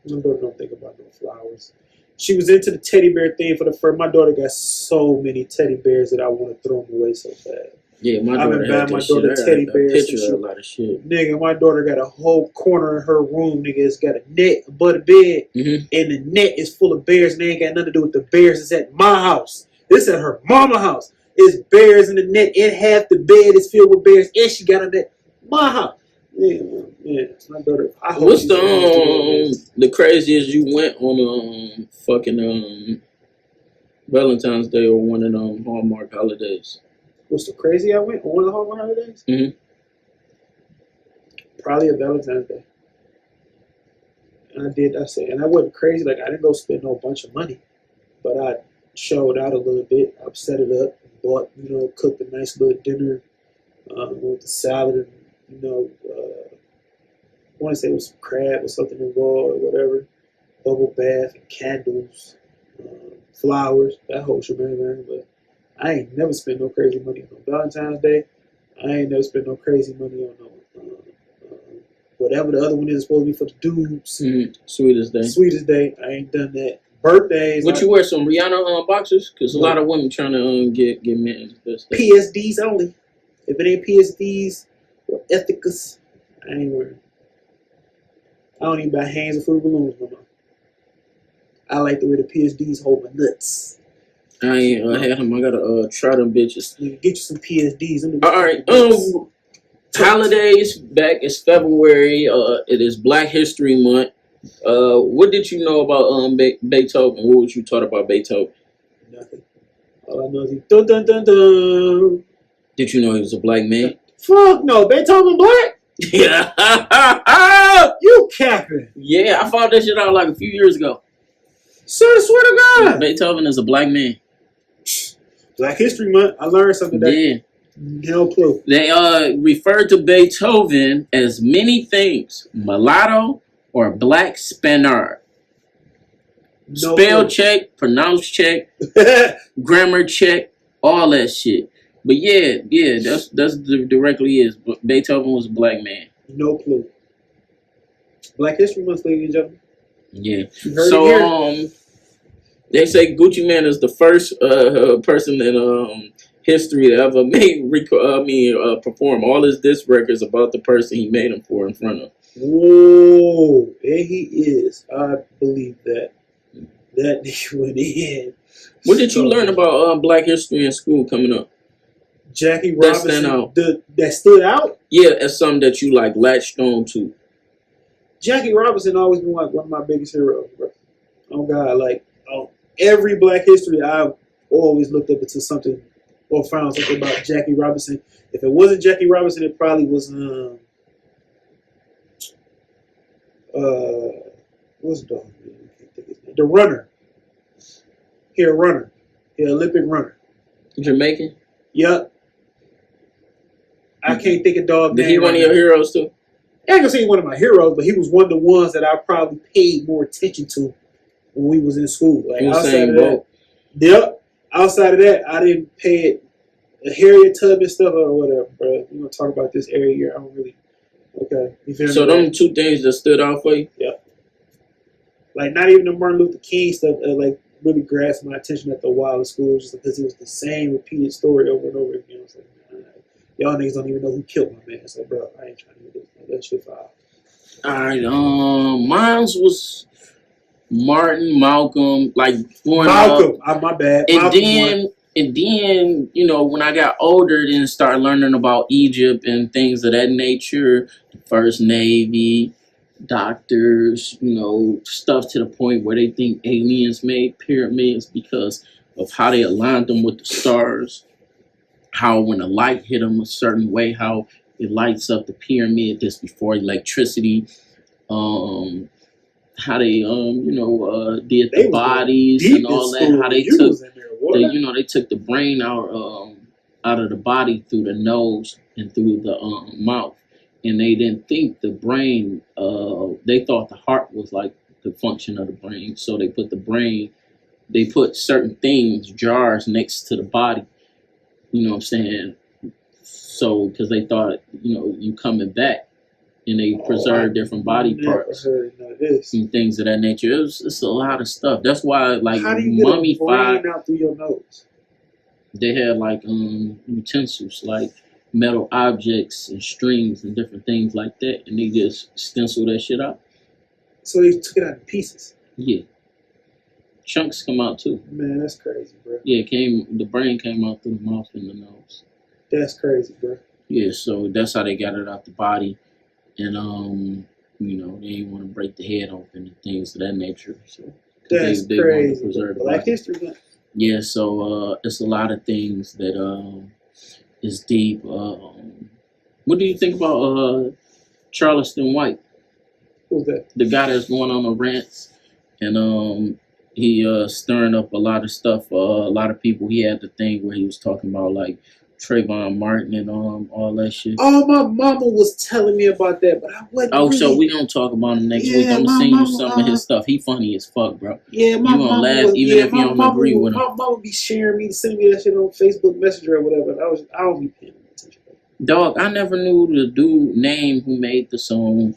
My daughter don't think about no flowers. She was into the teddy bear thing for the first. My daughter got so many teddy bears that I want to throw them away so bad. Yeah, my daughter. I've been buying my daughter teddy bears. A lot of shit. Nigga, my daughter got a whole corner in her room. Nigga, it's got a net above the bed, and the net is full of bears, and they ain't got nothing to do with the bears. It's at my house. This at her mama house. It's bears in the net, and half the bed is filled with bears, and she got a net. My house. Yeah, my daughter. What's the craziest you went on fucking Valentine's Day or one of them Hallmark holidays? What's the crazy I went on one of the Hallmark holidays? Probably a Valentine's Day. And I wasn't crazy. Like I didn't go spend no bunch of money, but I showed out a little bit. I set it up, bought, cooked a nice little dinner with the salad and, I want to say it was some crab or something involved or whatever. Bubble bath and candles, flowers, that whole shebang, man. But I ain't never spent no crazy money on Valentine's Day. I ain't never spent no crazy money on whatever the other one is supposed to be for the dudes. Sweetest day. I ain't done that. Birthdays. Would you wear some Rihanna boxers? Because a lot of women trying to get men. PSDs only. If it ain't PSDs or Ethicas, I ain't wearing. I don't even buy hands of fruit balloons no more. I like the way the PSDs hold my nuts. I ain't had him. I gotta try them bitches. You get you some PSDs. All right. Holidays back. It's February. It is Black History Month. What did you know about Beethoven? What was you taught about Beethoven? Nothing. All I know is he dun dun dun dun. Did you know he was a black man? Fuck no, Beethoven black? Yeah. You capping? Yeah, I found that shit out like a few years ago. Sir, swear to God. Beethoven is a black man. Black History Month. I learned something today. Yeah. No clue. They referred to Beethoven as many things: mulatto or black Spaniard. No Spell clue. check, pronounce check, grammar check, all that shit. But yeah, that's directly is. Beethoven was a black man. No clue. Black History Month, ladies and gentlemen. Yeah. You heard it So here. they say Gucci Mane is the first person in history to ever perform all his diss records about the person he made them for in front of. Whoa, there he is. I believe that. That nigga went in. What did you learn about Black history in school coming up? Jackie That stand Robinson. out. That stood out? Yeah, as something that you like latched on to. Jackie Robinson always been like one of my biggest heroes, bro. Oh God, like every Black history, I've always looked up into something or found something about Jackie Robinson. If it wasn't Jackie Robinson, it probably was what's the dog name? I can't think of his name. The runner. He a runner. He an Olympic runner. Jamaican? Yup. I can't think of dog name. Did he one of your heroes too? I ain't gonna say he's one of my heroes, but he was one of the ones that I probably paid more attention to when we was in school. Like outside of that, yep. Outside of that, I didn't pay it. Harriet Tubman stuff or whatever, bro. We're gonna talk about this every year. I don't really. Okay, you feel me? So them two things that stood out for you? Yeah. Like not even the Martin Luther King stuff. Like really grasped my attention at the while in school, just because it was the same repeated story over and over again. I was like, y'all niggas don't even know who killed my man. So, bro, I ain't trying to do this. Like, that shit foul. Alright, mine's was Martin, Malcolm, like growing Malcolm. up. My bad. And Malcolm then, you know, when I got older, then started learning about Egypt and things of that nature, the First Navy, doctors, you know, stuff to the point where they think aliens made pyramids because of how they aligned them with the stars. How when the light hit them a certain way, how it lights up the pyramid just before electricity. How they did the bodies and all that. How they they took the brain out of the body through the nose and through the mouth, and they didn't think the brain. They thought the heart was like the function of the brain, so they put the brain. They put certain things, jars next to the body. You know what I'm saying? So, because they thought, you know, you coming back, and they preserve different body parts and things of that nature. It's a lot of stuff. That's why, like, how do you mummified. get a brain out through your nose? They had like utensils, like metal objects and strings and different things like that, and they just stencil that shit out. So they took it out in pieces. Yeah. Chunks come out too. Man, that's crazy, bro. Yeah, the brain came out through the mouth and the nose. That's crazy, bro. Yeah, so that's how they got it out the body. And you know, they didn't want to break the head open and things of that nature. So that's they crazy. wanted to preserve the Black body. history, man. Yeah, so it's a lot of things that is deep. What do you think about Charleston White? Who's that? The guy that's going on the rants and he stirring up a lot of stuff. A lot of people. He had the thing where he was talking about like Trayvon Martin and all that shit. Oh, my mama was telling me about that, but I wasn't. Oh, really... so we gonna talk about him next week. I'm gonna send you some of his stuff. He funny as fuck, bro. Yeah, my you gonna mama laugh was, even if you don't agree with him. My mama be sharing me, sending me that shit on Facebook Messenger or whatever. And I don't be paying attention. Dog, I never knew the dude name who made the song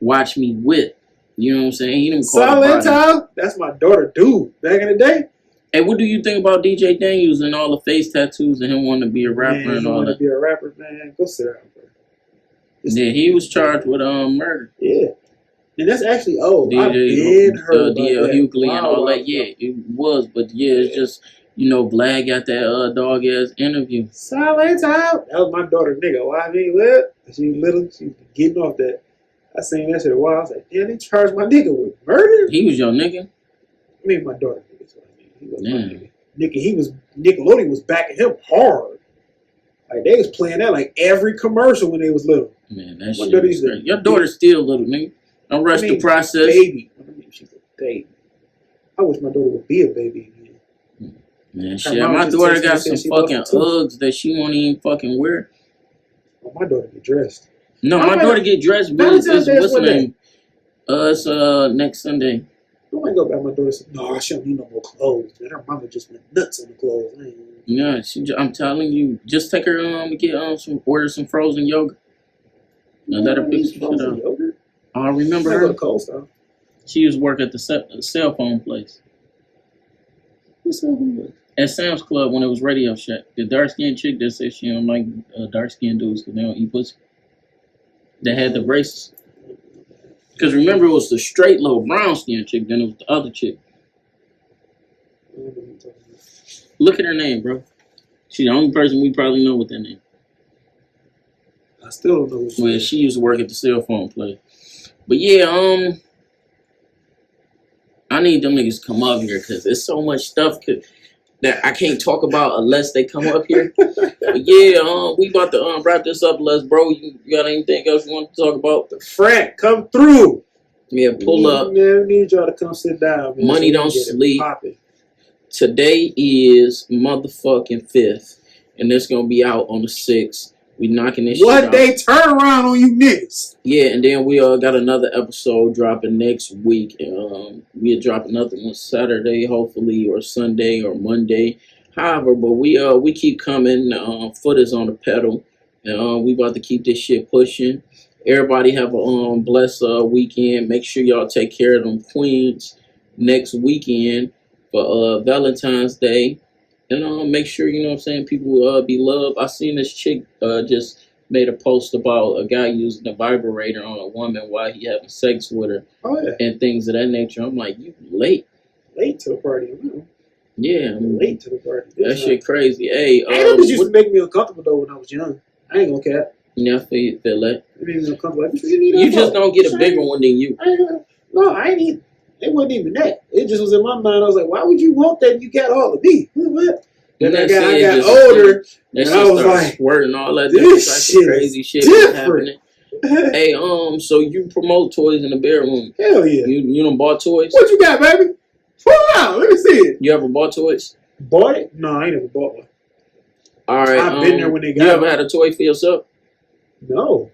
"Watch Me Whip." You know what I'm saying? He didn't call Silent Time. That's my daughter, dude. Back in the day. Hey, what do you think about DJ Daniels and all the face tattoos and him wanting to be a rapper man, and all that? To be a rapper, man. Go sit down, bro. Yeah, he was charged with murder. Yeah, and that's actually I've DJ been heard about DL that. Hughley and all that. Yeah, it was, but yeah, it's just You know, Vlad got that dog ass interview. Silent out. That was my daughter, nigga. Why I mean, what? She was little. She was getting off that. I seen that shit a while. I was like, damn, they charged my nigga with murder. He was your nigga. I mean, my daughter, nigga. That's what I mean. He was my Yeah. nigga. Nickelodeon was backing him hard. Like they was playing that like every commercial when they was little. Man, that My shit daughter was used to- great. Your daughter's still little, nigga. Don't rush the process. Baby. I mean, she's a baby. I wish my daughter would be a baby again. Man, Her shit. mama My just daughter texted me got and some said she lost fucking a tooth. Uggs that she won't even fucking wear. Oh, my daughter get dressed. No, I my might- daughter get dressed, but Valentine's it's Day is what's what the day? name? It's next Sunday. I might go back. My daughter said, no, she don't need no more clothes. Man, her mama just went nuts on the clothes. I ain't- Yeah, I'm telling you, just take her get order some frozen yogurt. Now let her pick some shit Frozen up. yogurt? I remember I go to her. Cold Stone. She used to work at the cell phone place What's up with it? at Sam's Club when it was Radio Shack. The dark skinned chick that said she don't like dark skinned dudes because they don't eat pussy. That had the braces. Because remember, it was the straight little brown skinned chick, then it was the other chick. I don't know what you're talking about. Look at her name, bro. She's the only person we probably know with that name. I still don't know what Well, she used to work at the cell phone place. But yeah, I need them niggas to come up here because there's so much stuff that I can't talk about unless they come up here. But yeah, we about to wrap this up, Les, bro. You got anything else you want to talk about? The frat come through. Yeah, pull up. Man, we need y'all to come sit down, man. Money we don't can get it sleep. popping. Today is motherfucking 5th, and it's gonna be out on the 6th. We knocking this shit What out. they turn around on you niggas? Yeah, and then we got another episode dropping next week. We'll drop another one Saturday, hopefully, or Sunday or Monday. However, but we keep coming. Foot is on the pedal, and we about to keep this shit pushing. Everybody have a blessed weekend. Make sure y'all take care of them queens next weekend for Valentine's Day. And make sure, you know what I'm saying, people be loved. I seen this chick just made a post about a guy using a vibrator on a woman while he having sex with her Oh yeah, and things of that nature. I'm like, you late. late to the party. I'm Yeah, I mean, late to the party. that shit crazy. Hey, Hey, that bitch used to make me uncomfortable though when I was young. I ain't gonna cap. yeah, I feel that. It made me uncomfortable. Like, you need You that just for? don't get a bigger one than you. No, I ain't even. It wasn't even that. It just was in my mind. I was like, why would you want that? You got all of me. What? Then And I that got shit just- older. That And shit I was started like, squirting all that this different type shit of crazy is shit different. happening. Hey, so you promote toys in the bedroom. Hell yeah. You done bought toys? What you got, baby? Pull it out. Let me see it. You ever bought toys? Bought it? No, I ain't never bought one. All right. I've been there when they got You ever them. had a toy for yourself? No.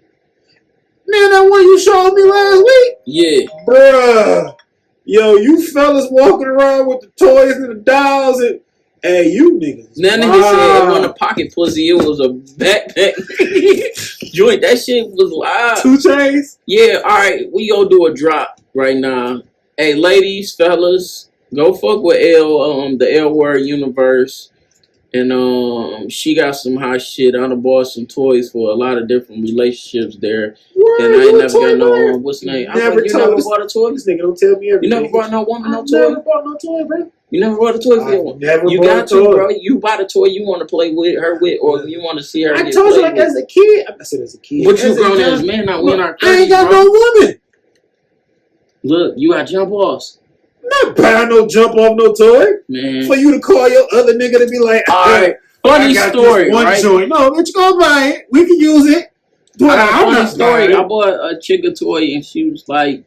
Man, that one you showed me last week? Yeah. Bruh. Yo, you fellas walking around with the toys and the dolls and hey, you niggas. That nigga said it wasn't a pocket pussy, it was a backpack. Joint, that shit was live. 2 Chainz? Yeah, alright, we gonna do a drop right now. Hey, ladies, fellas, go fuck with the L Word universe. And she got some hot shit. I done bought some toys for a lot of different relationships there. Word, And I ain't you a never toy got no buyer? what's the name? Never You told never us- bought a toy? This nigga don't tell me You everything. never bought no woman no I toy? never bought no toy, bro. You never bought a toy for your I woman? never You bought got a to, toy. bro. You bought a toy you want to play with her with, or you want to see her I get told you played like with. as a kid. I said as a kid. But you As a grown young- ass man, not we in our I 30s, ain't got bro. no woman. Look, you got jump offs. I'm not buying no jump off no toy. Man. For you to call your other nigga to be like, Alright, funny I got story, this one right? joint. No, bitch, go buy it. We can use it. But I got a I'm funny not story. buying I it. bought a chick a toy and she was like,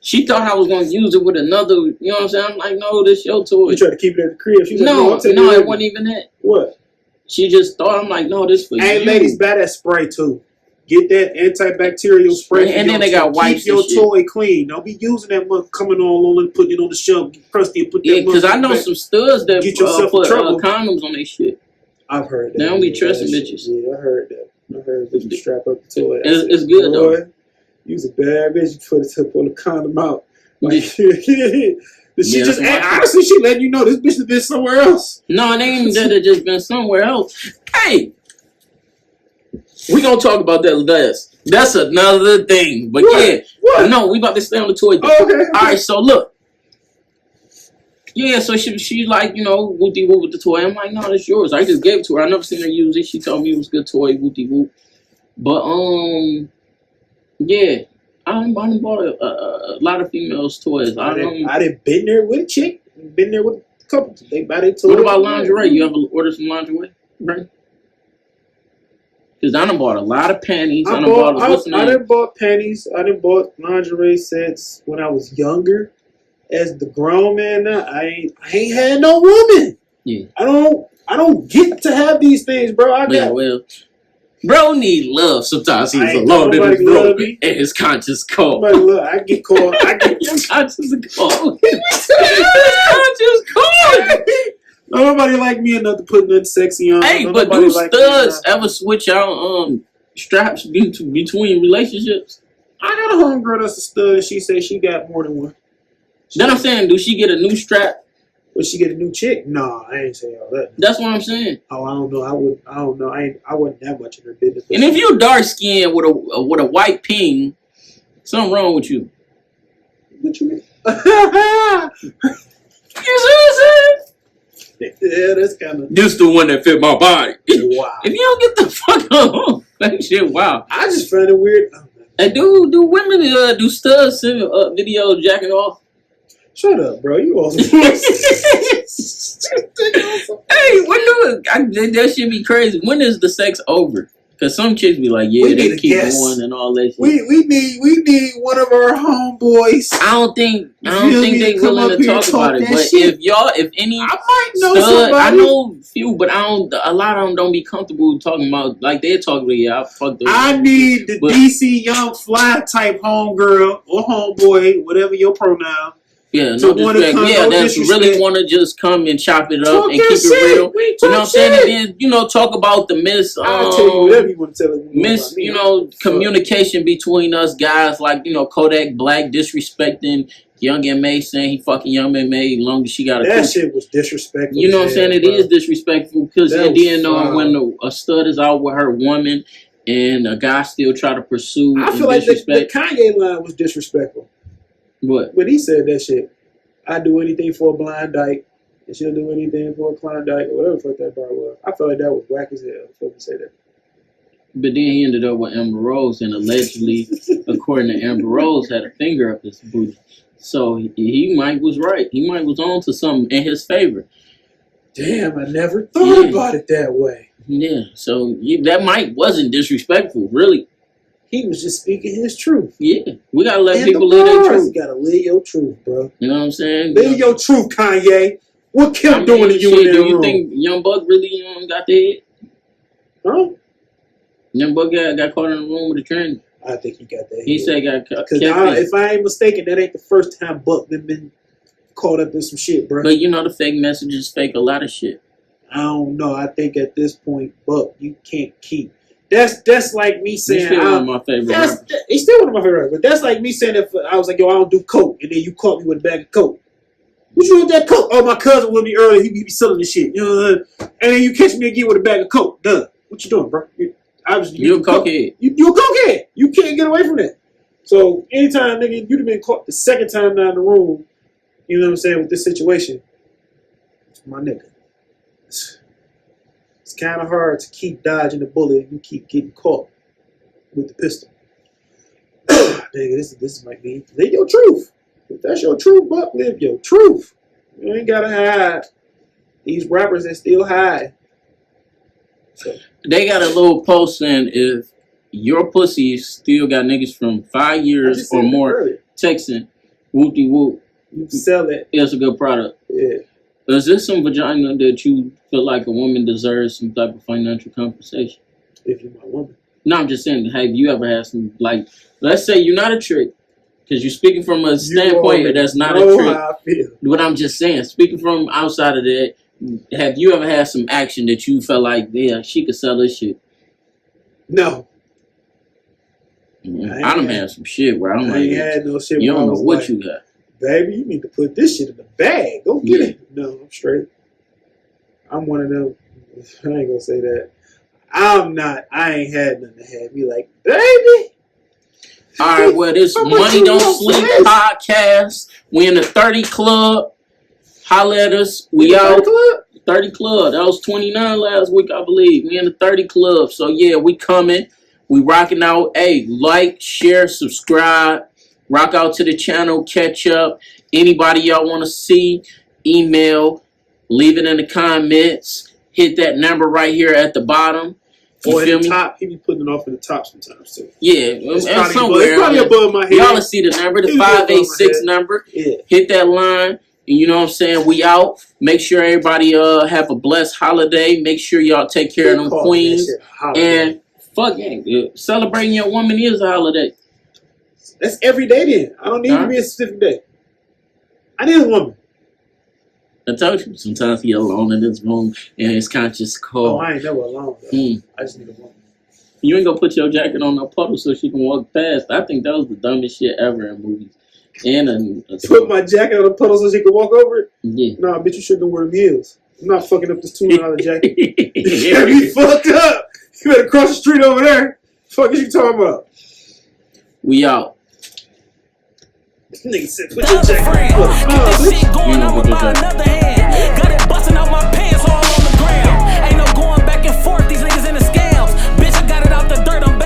she thought I was gonna use it with another, you know what I'm saying? I'm like, no, this your toy. You try to keep it at the crib. She's like, No, I'll take no, it it with wasn't me. even that. What? She just thought, I'm like, no, this for Hey, you. ladies, buy that spray too. Get that antibacterial spray. And for then your they got toy. wipes Keep your and shit. toy clean. Don't be using that mug coming on and putting it on the shelf, get crusty, and put that Yeah, because I know back. some studs that Get yourself in put trouble. condoms on their shit. I've heard that. They don't be Yeah, trusting that bitches. shit. Yeah, I heard that. I heard that you strap up the toy. I It's- said, it's good, though. boy, you was a bad bitch. You put it to pull the condom out. Like, Yeah. she Yeah, just, that's my- honestly, she letting you know this bitch has been somewhere else. No, it ain't even that. It just been somewhere else. Hey, we gonna talk about that last. That's another thing. But What? yeah, What? no, we about to stay on the toy thing. Oh, okay. All right, so look, Yeah, so she like, whoopty whoop with the toy. I'm like, no, that's yours. I just gave it to her. I never seen her use it. She told me it was a good toy, whoopty whoop. But yeah, I done bought a lot of females' toys. I done been there with a chick, been there with a couple. They buy their toys. What about lingerie? You ever order some lingerie, right? Because I done bought a lot of panties. I done bought panties. I done bought lingerie sets when I was younger. As the grown man now, I ain't had no woman. Yeah. I don't get to have these things, bro. Bro need love sometimes. He's alone in his room and his conscious cold. I get called. His conscious cold. His conscious cold. Nobody like me enough to put nothing sexy on. Hey, but do studs ever switch out straps between relationships? I got a homegirl that's a stud, and she said she got more than one. Then I'm saying, do she get a new strap? Would she get a new chick? No, I ain't saying all that. That's what I'm saying. Oh, I don't know. I don't know. I wasn't that much in her business. And if you dark skinned with a white ping, something wrong with you. What you mean? You see what I'm saying? Yeah, that's kind of. This the one that fit my body. Wow. If you don't get the fuck on, that shit, wow. I just find it weird. And do women do studs send videos jacking off? Shut up, bro. You also. Hey, that should be crazy. When is the sex over? Because some chicks be like, yeah, they keep going and all that shit. We need one of our homeboys. I don't think they willing to talk about it. But shit. if any, I might know somebody. I somebody. know few, but a lot of them don't be comfortable talking about, like they're talking about, yeah, I fucked up. I need the DC Young Fly type homegirl or homeboy, whatever your pronoun. Yeah, no disrespect. Yeah, that's really want to just come and chop it up and keep it real. You know what I'm saying? And then, talk about the I'll tell you whatever you want to tell me. Communication between us guys, like, Kodak Black disrespecting Young M.A. saying he fucking Young M.A. long as she got a That shit was disrespectful. You know what I'm saying? It is disrespectful because then when a stud is out with her woman and a guy still try to pursue I feel like the Kanye line was disrespectful. What? When he said that shit, I do anything for a blind dyke, and she'll do anything for a Klondike, or whatever the fuck that bar was. I felt like that was whack as hell. Fucking say that. But then he ended up with Amber Rose, and allegedly, according to Amber Rose, had a finger up his booty. So he might was right. He might was on to something in his favor. Damn, I never thought about it that way. Yeah, so that might wasn't disrespectful, really. He was just speaking his truth. Yeah, we gotta let people live their truth. You gotta live your truth, bro. You know what I'm saying? Live your truth, Kanye. What Kim doing to you in that room? Do you think Young Buck really got the head? Huh? Young Buck got caught in the room with a train. I think he got that. He said got caught. Because if I ain't mistaken, that ain't the first time Buck been caught up in some shit, bro. But the fake messages fake a lot of shit. I don't know. I think at this point, Buck, you can't keep. That's like me saying. He's still one of my favorite rappers. He's still one of my favorite rappers. But that's like me saying if I was like, yo, I don't do coke, and then you caught me with a bag of coke. What you with that coke? Oh, my cousin with me earlier. He be selling this shit. And then you catch me again with a bag of coke. Duh. What you doing, bro? You're a cokehead. You a cokehead. You can't get away from that. So anytime, nigga, you'd have been caught the second time down the room, you know what I'm saying, with this situation, it's my nigga. It's kind of hard to keep dodging the bullet if you keep getting caught with the pistol. Nigga, this might be live your truth. If that's your truth, Buck, live your truth. You ain't gotta hide. These rappers that still hide. So. They got a little post saying if your pussy still got niggas from 5 years or more texting, whoop-de whoop. You can sell it. It's a good product. Yeah. Is this some vagina that you feel like a woman deserves some type of financial compensation? If you're my woman. No, I'm just saying, have you ever had some, like, let's say you're not a trick, because you're speaking from a standpoint that's not a trick. How I feel. But I'm just saying, speaking from outside of that, have you ever had some action that you felt like, yeah, she could sell this shit? No. I done had some shit where I'm like, ain't had no shit you don't know what like, you got. Baby, you need to put this shit in the bag. Go get it. No, I'm straight. I'm one of them. I ain't gonna say that. I'm not. I ain't had nothing to have me like, baby. All right, well, this Money Don't Sleep podcast. We in the 30 Club. Holla at us. We out. 30 Club. That was 29 last week, I believe. We in the 30 Club. So, yeah, we coming. We rocking out. Hey, like, share, subscribe. Rock out to the channel. Catch up. Anybody y'all want to see, email. Leave it in the comments. Hit that number right here at the bottom. You Or feel at the me? top. He be putting it off at the top sometimes, too. Yeah, It's and probably somewhere. above, it's probably above my head. Y'all will see the number, the It's above my 586 head. number. Yeah. Hit that line. And you know what I'm saying? We out. Make sure everybody have a blessed holiday. Make sure y'all take care of them Call queens. that shit a holiday. And fuck yeah, celebrating your woman is a holiday. That's every day then. I don't need to be a specific day. I need a woman. I told you, sometimes he alone in his room and his conscious Oh, call. I ain't never alone, though. Mm. I just need a woman. You ain't gonna put your jacket on a puddle so she can walk past. I think that was the dumbest shit ever in movies. And Put my jacket on a puddle so she can walk over it? yeah. Nah, bitch, you shouldn't wear them heels. I'm not fucking up this $200 jacket. You got me fucked up. You better cross the street over there. Fuck is you talking about? We out. Nigga said, put The your other jacket friend, on. get this shit You going, know I'ma what buy this is. another hand.